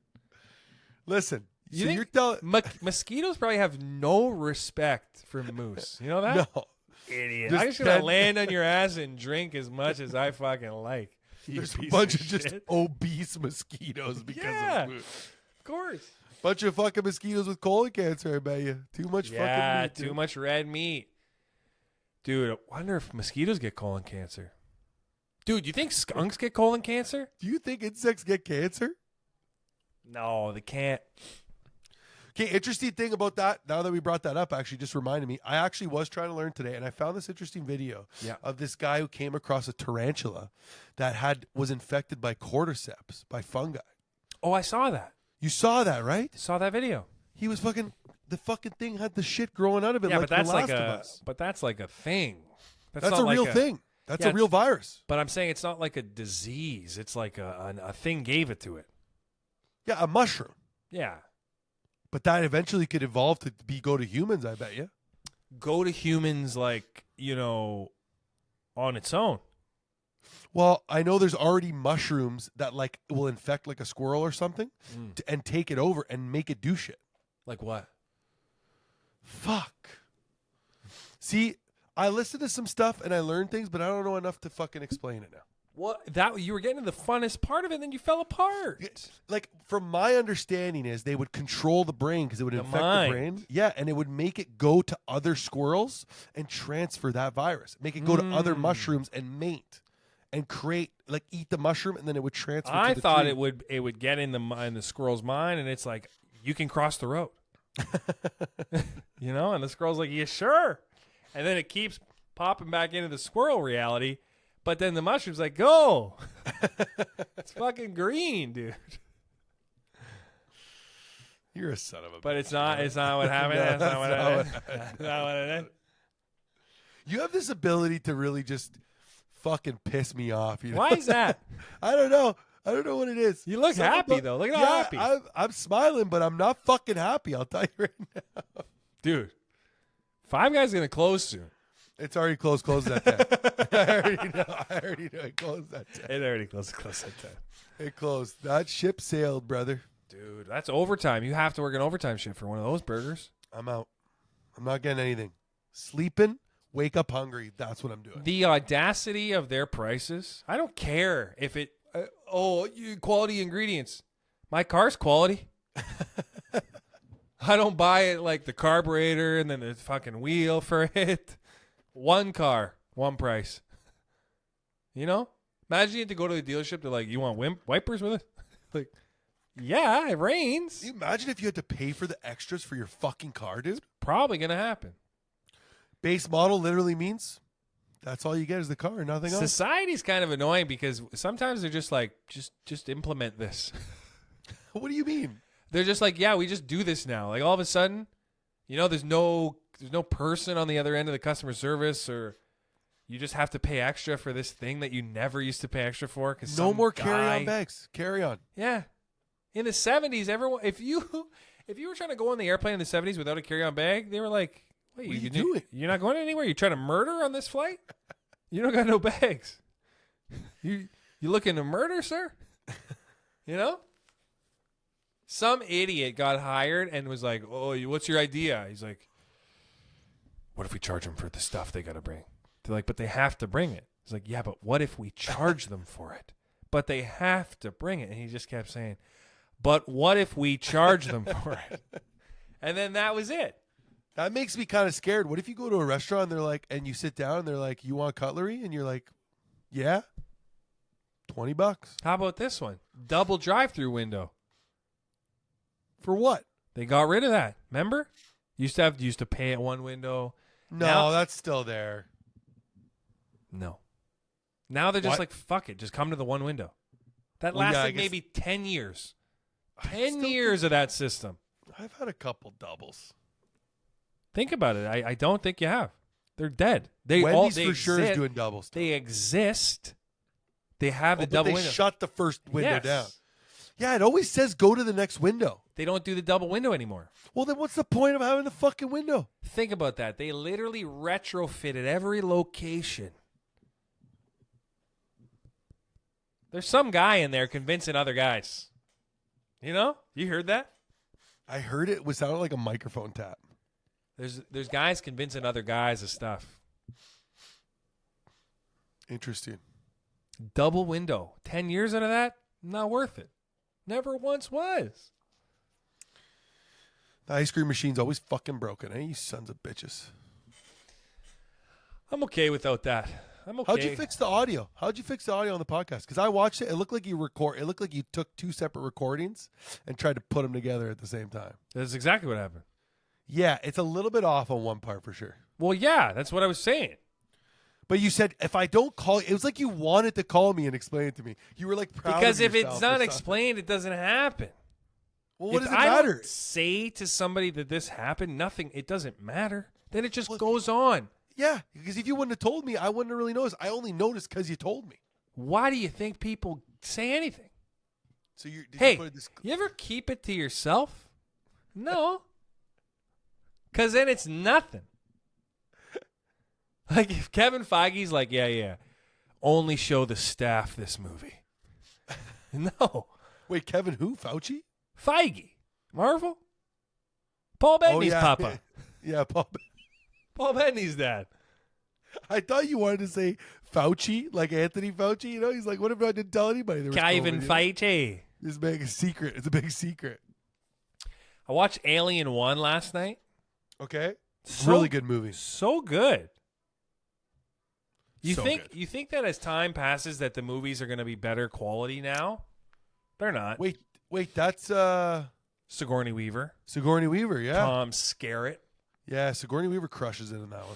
Listen, you're telling mosquitoes probably have no respect for moose. You know that? No. Idiot. I'm just gonna land on your ass and drink as much as I fucking like. There's a bunch of just obese mosquitoes because of moose. Of course. Bunch of fucking mosquitoes with colon cancer, I bet you. Too much fucking meat. Too much red meat. Dude, I wonder if mosquitoes get colon cancer. Dude, you think skunks get colon cancer? Do you think insects get cancer? No, they can't. Okay, interesting thing about that, now that we brought that up, actually just reminded me, I actually was trying to learn today, and I found this interesting video of this guy who came across a tarantula that was infected by cordyceps, by fungi. Oh, I saw that. You saw that, right? Saw that video. He was the fucking thing had the shit growing out of it like but that's The Last of Us. But that's like a thing. That's a real thing. That's a real virus. But I'm saying it's not like a disease. It's like a thing gave it to it. Yeah, a mushroom. Yeah. But that eventually could evolve to go to humans, I bet you. Go to humans like, on its own. Well, I know there's already mushrooms that like will infect like a squirrel or something and take it over and make it do shit. Like what? Fuck. See, I listened to some stuff and I learned things, but I don't know enough to fucking explain it now. Well, you were getting to the funnest part of it, and then you fell apart. Like, from my understanding is they would control the brain because it would infect the brain. Yeah, and it would make it go to other squirrels and transfer that virus. Make it go to other mushrooms and mate and create, like, eat the mushroom, and then it would transfer to the I thought tree. it would get in the squirrel's mind, and it's like, you can cross the road. And the squirrel's like, yeah, sure. And then it keeps popping back into the squirrel reality. But then the mushroom's like, go. It's fucking green, dude. You're a son of a bitch. But it's not what happened. That's not what it is. You have this ability to really just fucking piss me off. You know? Why is that? I don't know. I don't know what it is. You look happy, though. Look how happy. I'm smiling, but I'm not fucking happy. I'll tell you right now. Dude, Five Guys going to close soon. It's already closed that time. I already know it closed that time. It already closed that time. It closed. That ship sailed, brother. Dude, that's overtime. You have to work an overtime shift for one of those burgers. I'm out. I'm not getting anything. Sleeping, wake up hungry. That's what I'm doing. The audacity of their prices. I don't care if it, quality ingredients. My car's quality. I don't buy it like the carburetor and then the fucking wheel for it. One car, one price. You know? Imagine you had to go to the dealership. They're like, you want wipers with it? Like, yeah, it rains. Can you imagine if you had to pay for the extras for your fucking car, dude? Probably going to happen. Base model literally means that's all you get is the car, nothing else. Society's kind of annoying because sometimes they're just like, just implement this. What do you mean? They're just like, yeah, we just do this now. Like all of a sudden, you know, there's no person on the other end of the customer service, or you just have to pay extra for this thing that you never used to pay extra for. Cause no more carry-on bags. Carry on. Yeah. In the 70s, everyone, if you were trying to go on the airplane in the 70s without a carry-on bag, they were like, wait, what are you doing? You're not going anywhere? You're trying to murder on this flight? You don't got no bags. You looking to murder, sir? You know? Some idiot got hired and was like, oh, what's your idea? He's like, what if we charge them for the stuff they got to bring? They're like, but they have to bring it. He's like, yeah, but what if we charge them for it? But they have to bring it. And he just kept saying, but what if we charge them for it? And then that was it. That makes me kind of scared. What if you go to a restaurant and they're like, and you sit down and they're like, you want cutlery? And you're like, yeah, $20. How about this one? Double drive-through window. For what? They got rid of that. Remember? Used to pay at one window. No, now, that's still there. No. Now they're just What? like, fuck it. Just come to the one window. That lasted maybe 10 years. 10 years of that system. I've had a couple doubles. Think about it. I don't think you have. They're dead. Wendy's they for sure is exist. doing doubles. They exist. They have the but double they window. shut the first window Yes. down. Yeah, it always says go to the next window. They don't do the double window anymore. Well, then what's the point of having the fucking window? Think about that. They literally retrofitted every location. There's some guy in there convincing other guys. You know? You heard that? I heard it was sounded like a microphone tap. There's guys convincing other guys of stuff. Interesting. Double window. 10 years out of that? Not worth it. Never once was. The ice cream machine's always fucking broken, eh? You sons of bitches. I'm okay without that. I'm okay. How'd you fix the audio? How'd you fix the audio on the podcast? Because I watched it. It looked like you took two separate recordings and tried to put them together at the same time. That's exactly what happened. Yeah, it's a little bit off on one part for sure. Well, yeah, that's what I was saying. But you said if I don't call, it was like you wanted to call me and explain it to me. You were like proud Because of if yourself it's or not something. explained, it doesn't happen. Well, what if does it I matter? don't say to somebody that this happened, nothing, it doesn't matter. Then it just goes on. Yeah, because if you wouldn't have told me, I wouldn't have really noticed. I only noticed because you told me. Why do you think people say anything? So you Hey, you put this? you ever keep it to yourself? No. Because then it's nothing. Like if Kevin Feige's like, yeah, only show the staff this movie. No. Wait, Kevin who? Fauci? Feige. Marvel? Paul Bettany's papa. Yeah, Paul. Paul Bettany's dad. I thought you wanted to say Fauci, like Anthony Fauci. You know, he's like, what if I didn't tell anybody? There was Kevin COVID, Feige. This big secret. It's a big secret. I watched Alien 1 last night. Okay, So- really good movie. So good. You So think good. you think that as time passes that the movies are going to be better quality now? They're not. Wait, that's Sigourney Weaver, Sigourney Weaver. Yeah, Tom Skerritt. yeah. Sigourney Weaver crushes it in that one.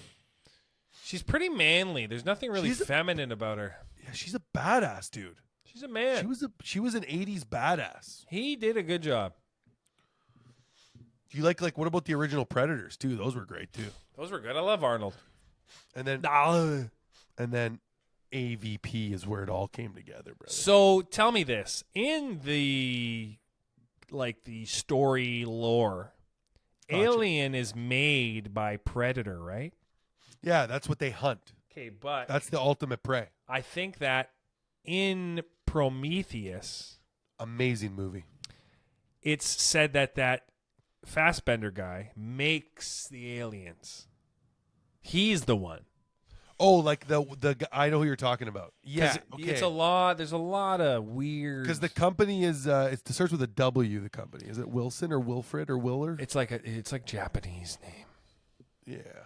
She's pretty manly. There's nothing really She's a- feminine about her. Yeah, she's a badass, dude. She's a man. She was an '80s badass. He did a good job. Do you like what about the original Predators too? Those were great too. Those were good. I love Arnold. And then AVP is where it all came together, brother. So tell me this: in the story lore, Gotcha. Alien is made by Predator, right? Yeah, that's what they hunt. Okay, but That's the ultimate prey. I think that in Prometheus, Amazing movie. it's said that Fassbender guy makes the aliens. He's the one. Oh, like the I know who you're talking about. Yeah, okay. It's a lot. There's a lot of weird. Because the company is it starts with a W. The company is it Wilson or Wilfred or Willer? It's like Japanese name. Yeah,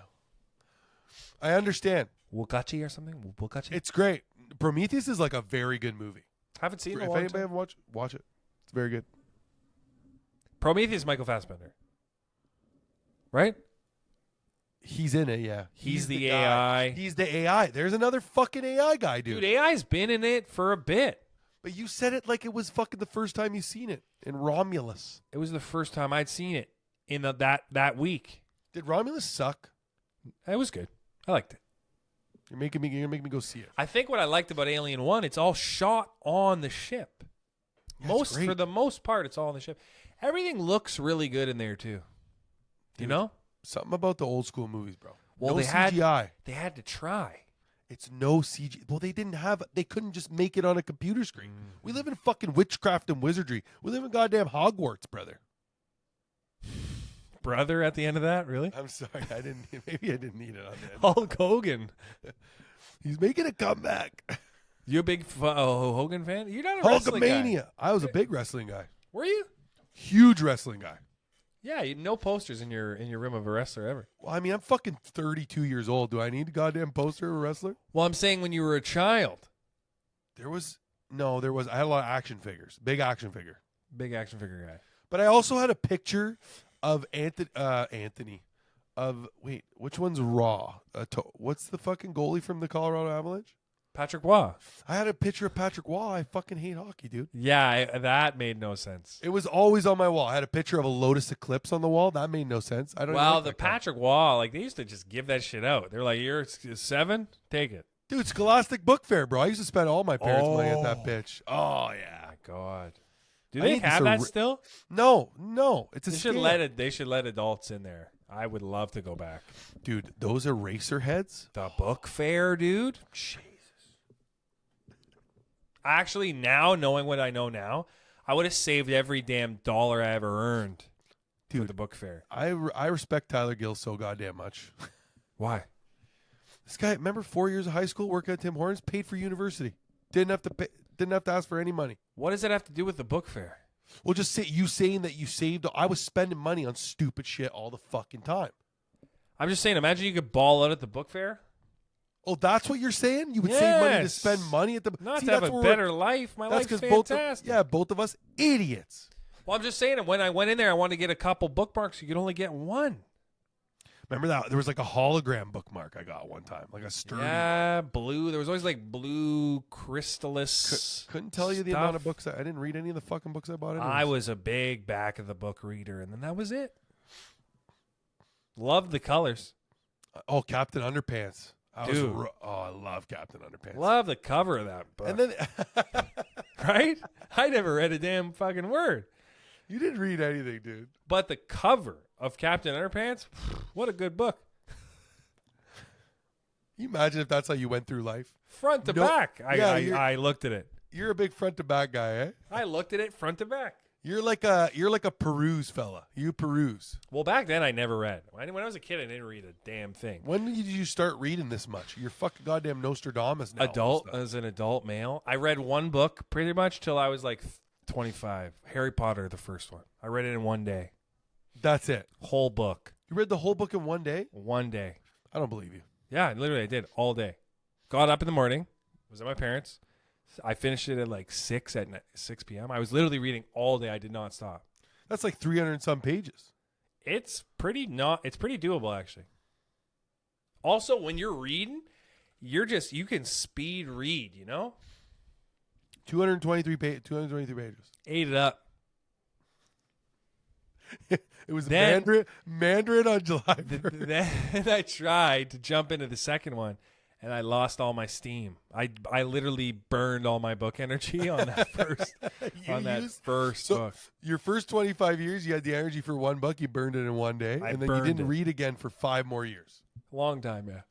I understand. Wukachi or something. Wukachi. It's great. Prometheus is like a very good movie. Haven't seen it. If anybody haven't watched, watch it. It's very good. Prometheus, Michael Fassbender. Right? He's in it, yeah. He's the guy. AI. He's the AI. There's another fucking AI guy, dude. Dude, AI's been in it for a bit. But you said it like it was fucking the first time you seen it in Romulus. It was the first time I'd seen it in that week. Did Romulus suck? It was good. I liked it. You're making me go see it. I think what I liked about Alien 1, it's all shot on the ship. Yeah, it's great. For the most part, it's all on the ship. Everything looks really good in there too. Dude, You know? Something about the old school movies, bro. Well, no they CGI. They had to try. It's no CG. Well, they couldn't just make it on a computer screen. We live in fucking witchcraft and wizardry. We live in goddamn Hogwarts, brother. Brother at the end of that, really? I'm sorry, maybe I didn't need it on that. Hulk Hogan. He's making a comeback. You a big Hogan fan? You're not a wrestling guy. Hulkamania. I was a big wrestling guy. Were you? Huge wrestling guy. Yeah, no posters in your room of a wrestler ever. Well, I mean, I'm fucking 32 years old. Do I need a goddamn poster of a wrestler? Well, I'm saying when you were a child. I had a lot of action figures. Big action figure. Big action figure guy. But I also had a picture of Anthony. Wait, which one's Raw? What's the fucking goalie from the Colorado Avalanche? Patrick Waugh. I had a picture of Patrick Waugh. I fucking hate hockey, dude. Yeah, that made no sense. It was always on my wall. I had a picture of a Lotus Eclipse on the wall. That made no sense. I don't. Well, like the that guy. Patrick Waugh, like they used to just give that shit out. They're like, "You're 7, take it." Dude, Scholastic Book Fair, bro. I used to spend all my parents' money at that bitch. Oh yeah. My God. Do I they need this have that still? No. It's a They should scam. They should let adults in there. I would love to go back. Dude, those eraser heads. The book fair, dude. Jesus. Actually, now knowing what I know now, I would have saved every damn dollar I ever earned for the book fair. I respect Tyler Gill so goddamn much. Why? This guy, remember 4 years of high school working at Tim Hortons, paid for university. Didn't have to ask for any money. What does it have to do with the book fair? Well, just saying that you saved. I was spending money on stupid shit all the fucking time. I'm just saying, imagine you could ball out at the book fair. Oh, that's what you're saying? You would save money to Yes. spend money at the. Not See, to have that's a where we're- better life. My That's life's because fantastic. both of us idiots. Well, I'm just saying, when I went in there, I wanted to get a couple bookmarks. You could only get one. Remember that there was like a hologram bookmark I got one time, like a sturdy. Yeah, blue. There was always like blue crystallis. Couldn't tell you the stuff. amount of books. I didn't read any of the fucking books I bought. Anyways. I was a big back of the book reader, and then that was it. Loved the colors. Oh, Captain Underpants. Dude. I love Captain Underpants. Love the cover of that book. And then right? I never read a damn fucking word. you didn't read anything, dude. But the cover of Captain Underpants, what a good book. You imagine if that's how you went through life. Front to No- back. Yeah, I looked at it. You're a big front to back guy, eh? I looked at it front to back. You're like a peruse fella. You peruse. Well, back then I never read. When I was a kid, I didn't read a damn thing. When did you start reading this much? You're fucking goddamn Nostradamus now. Adult, as an adult male, I read one book pretty much till I was like 25. Harry Potter, the first one. I read it in one day. That's it. Whole book. You read the whole book in one day? One day. I don't believe you. Yeah, literally I did all day. Got up in the morning. Was at my parents'. I finished it at like 6 p.m. I was literally reading all day. I did not stop. That's like 300 and some pages. It's pretty doable actually. Also, when you're reading, you can speed read, you know? 223 pages. Ate it up. It was Then- Mandarin on July 1st. Then I tried to jump into the second one, and I lost all my steam. I literally burned all my book energy on that first book. Your first 25 years, you had the energy for one book. You burned it in one day, and then you didn't read again for 5 more years. Long time, yeah.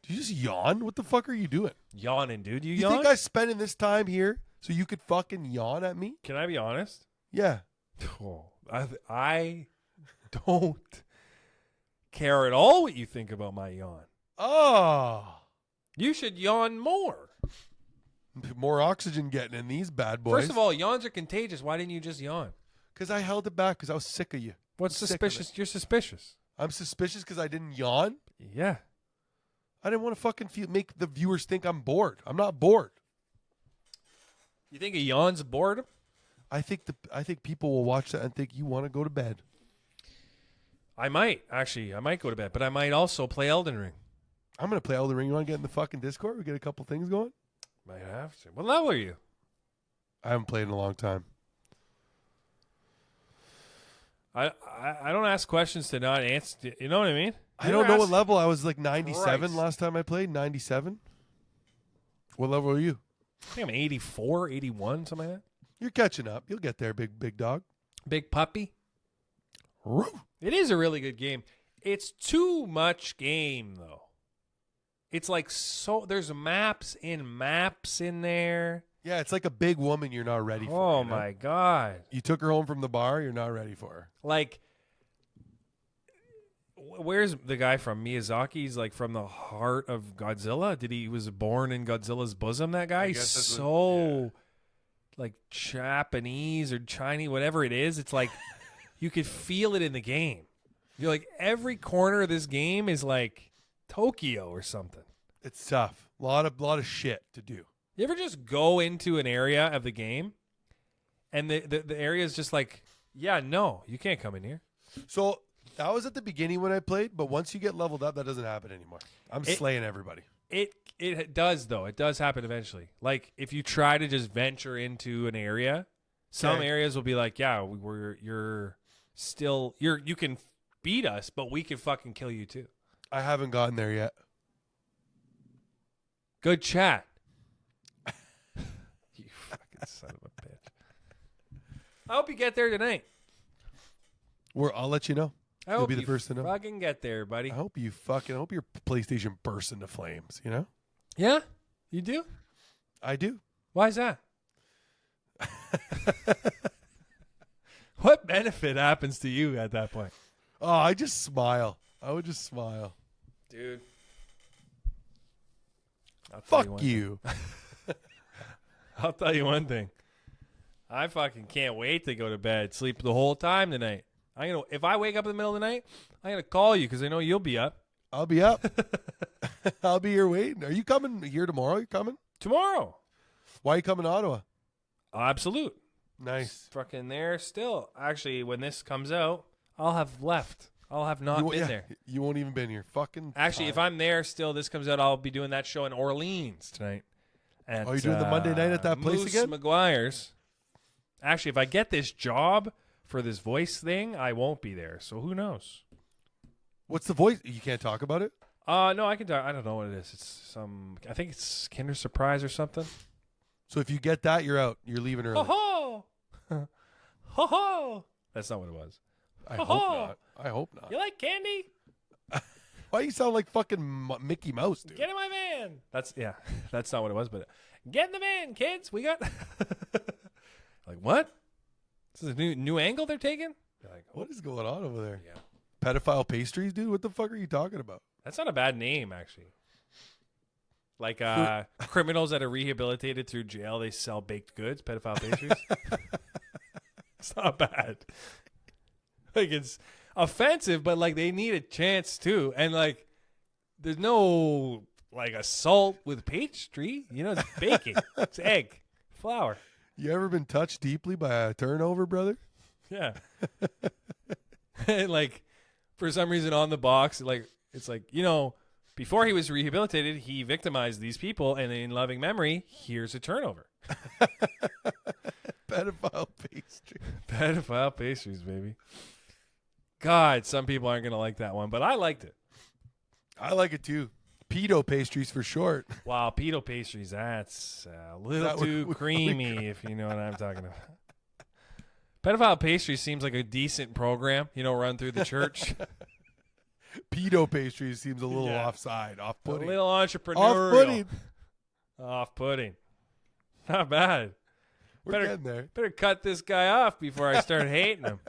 Did you just yawn? What the fuck are you doing? Yawning, dude. You You yawn? think I'm spending this time here so you could fucking yawn at me? Can I be honest? Yeah. Oh, I don't care at all what you think about my yawn. Oh. You should yawn more. More oxygen getting in these bad boys. First of all, yawns are contagious. Why didn't you just yawn? Because I held it back because I was sick of you. What's suspicious? You're suspicious. I'm suspicious because I didn't yawn. Yeah. I didn't want to fucking make the viewers think I'm bored. I'm not bored. You think a yawn's boredom? I think people will watch that and think you want to go to bed. I might go to bed, but I might also play Elden Ring. I'm gonna play Elden Ring. You want to get in the fucking Discord? We get a couple things going. Might have to. What level are you? I haven't played in a long time. I don't ask questions to not answer. You know what I mean? I don't know what level. I was like 97 last time I played. 97. What level are you? I think I'm 84, 81, something like that. You're catching up. You'll get there, big dog. Big puppy. It is a really good game. It's too much game, though. It's like there's maps in there. Yeah, it's like a big woman you're not ready for. Oh, my God. You took her home from the bar. You're not ready for her. Like, where's the guy from? Miyazaki? He's like from the heart of Godzilla. He was born in Godzilla's bosom, that guy? He's so, like, Japanese or Chinese, whatever it is. It's like, you could feel it in the game. You're like, every corner of this game is like Tokyo or something. It's tough. A lot of shit to do. You ever just go into an area of the game and the area is just like, yeah, no, you can't come in here. So that was at the beginning when I played, but once you get leveled up, that doesn't happen anymore. I'm slaying everybody. It does, though. It does happen eventually. Like, if you try to just venture into an area, some areas will be like, yeah, you can beat us, but we can fucking kill you too. I haven't gotten there yet. Good chat. You fucking son of a bitch. I hope you get there tonight. I'll let you know. You'll be the first to know. Fucking get there, buddy. I hope your PlayStation bursts into flames, you know? Yeah? You do? I do. Why is that? What benefit happens to you at that point? Oh, I just smile. I would just smile. Dude. Fuck you. I'll tell you one thing. I fucking can't wait to go to bed, sleep the whole time tonight. If I wake up in the middle of the night, I'm going to call you because I know you'll be up. I'll be up. I'll be here waiting. Are you coming here tomorrow? You coming? Tomorrow. Why are you coming to Ottawa? Absolute. Nice. Fucking there still. Actually, when this comes out, I'll have left. I'll have not been there. You won't even been here. Fucking Actually, if I'm there still, this comes out, I'll be doing that show in Orleans tonight. You're doing the Monday night at that place Moose again? McGuire's. Actually, if I get this job for this voice thing, I won't be there. So who knows? What's the voice? You can't talk about it? No, I can talk. I don't know what it is. It's I think it's Kinder Surprise or something. So if you get that, you're out. You're leaving early. Ho ho! Ho ho! That's not what it was. I hope not. I hope not. You like candy? Why you sound like fucking Mickey Mouse, dude? Get in my van. That's not what it was, but get in the van, kids. We got like what? This is a new angle they're taking? You're like, what is going on over there? Yeah. Pedophile pastries, dude? What the fuck are you talking about? That's not a bad name, actually. Like criminals that are rehabilitated through jail, they sell baked goods, pedophile pastries. It's not bad. Like, it's offensive, but like they need a chance too. And like there's no like assault with pastry. You know, it's baking. It's egg, flour. You ever been touched deeply by a turnover, brother? Yeah. And like for some reason on the box, like it's like, you know, before he was rehabilitated, he victimized these people, and in loving memory, here's a turnover. Pedophile pastry. Pedophile pastries, baby. God, some people aren't going to like that one, but I liked it. I like it too. Pedo pastries for short. Wow, pedo pastries, that's a little That too would- creamy, if you know what I'm talking about. Pedophile pastries seems like a decent program, run through the church. Pedo pastries seems a little Yeah. offside, A off-putting. little entrepreneurial. Off-putting. Off-putting. Not bad. We're getting there. Better cut this guy off before I start hating him.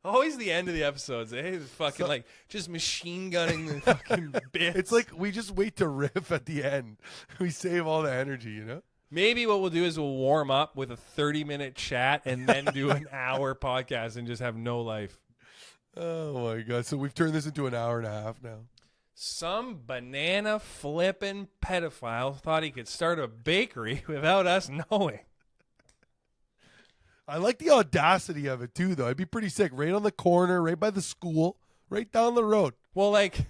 Always the end of the episodes, eh? It's fucking just machine gunning the fucking bits. It's like we just wait to riff at the end. We save all the energy, Maybe what we'll do is we'll warm up with a 30-minute chat and then do an hour podcast and just have no life. Oh my god! So we've turned this into an hour and a half now. Some banana flipping pedophile thought he could start a bakery without us knowing. I like the audacity of it too, though. It'd be pretty sick. Right on the corner, right by the school, right down the road. Well, it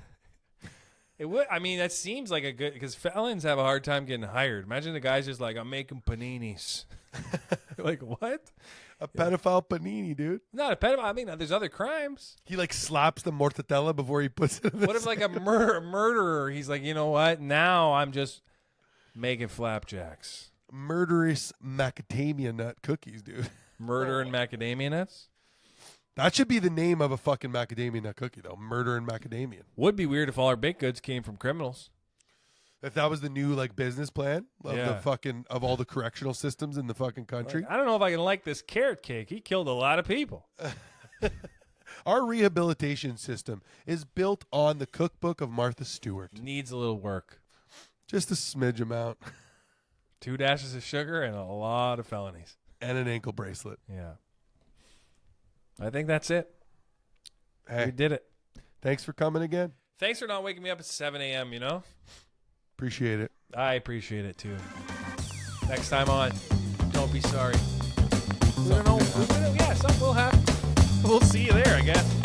would. I mean, that seems like a good, because felons have a hard time getting hired. Imagine the guy's just like, I'm making paninis. Like, what? A pedophile panini, dude. Not a pedophile. I mean, there's other crimes. He slaps the mortadella before he puts it in the What if a murderer? He's like, you know what? Now I'm just making flapjacks. murderous macadamia nut cookies, dude. Murder and macadamia nuts? That should be the name of a fucking macadamia nut cookie, though. Murder and macadamia. Would be weird if all our baked goods came from criminals. If that was the new business plan of of all the correctional systems in the fucking country. I don't know if I can like this carrot cake. He killed a lot of people. Our rehabilitation system is built on the cookbook of Martha Stewart. Needs a little work. Just a smidge amount. 2 dashes of sugar and a lot of felonies. And an ankle bracelet. Yeah. I think that's it. Hey, We did it. thanks for coming again. Thanks for not waking me up at 7 a.m., Appreciate it. I appreciate it, too. Next time on, don't be sorry. Something Yeah, something will happen. We'll see you there, I guess.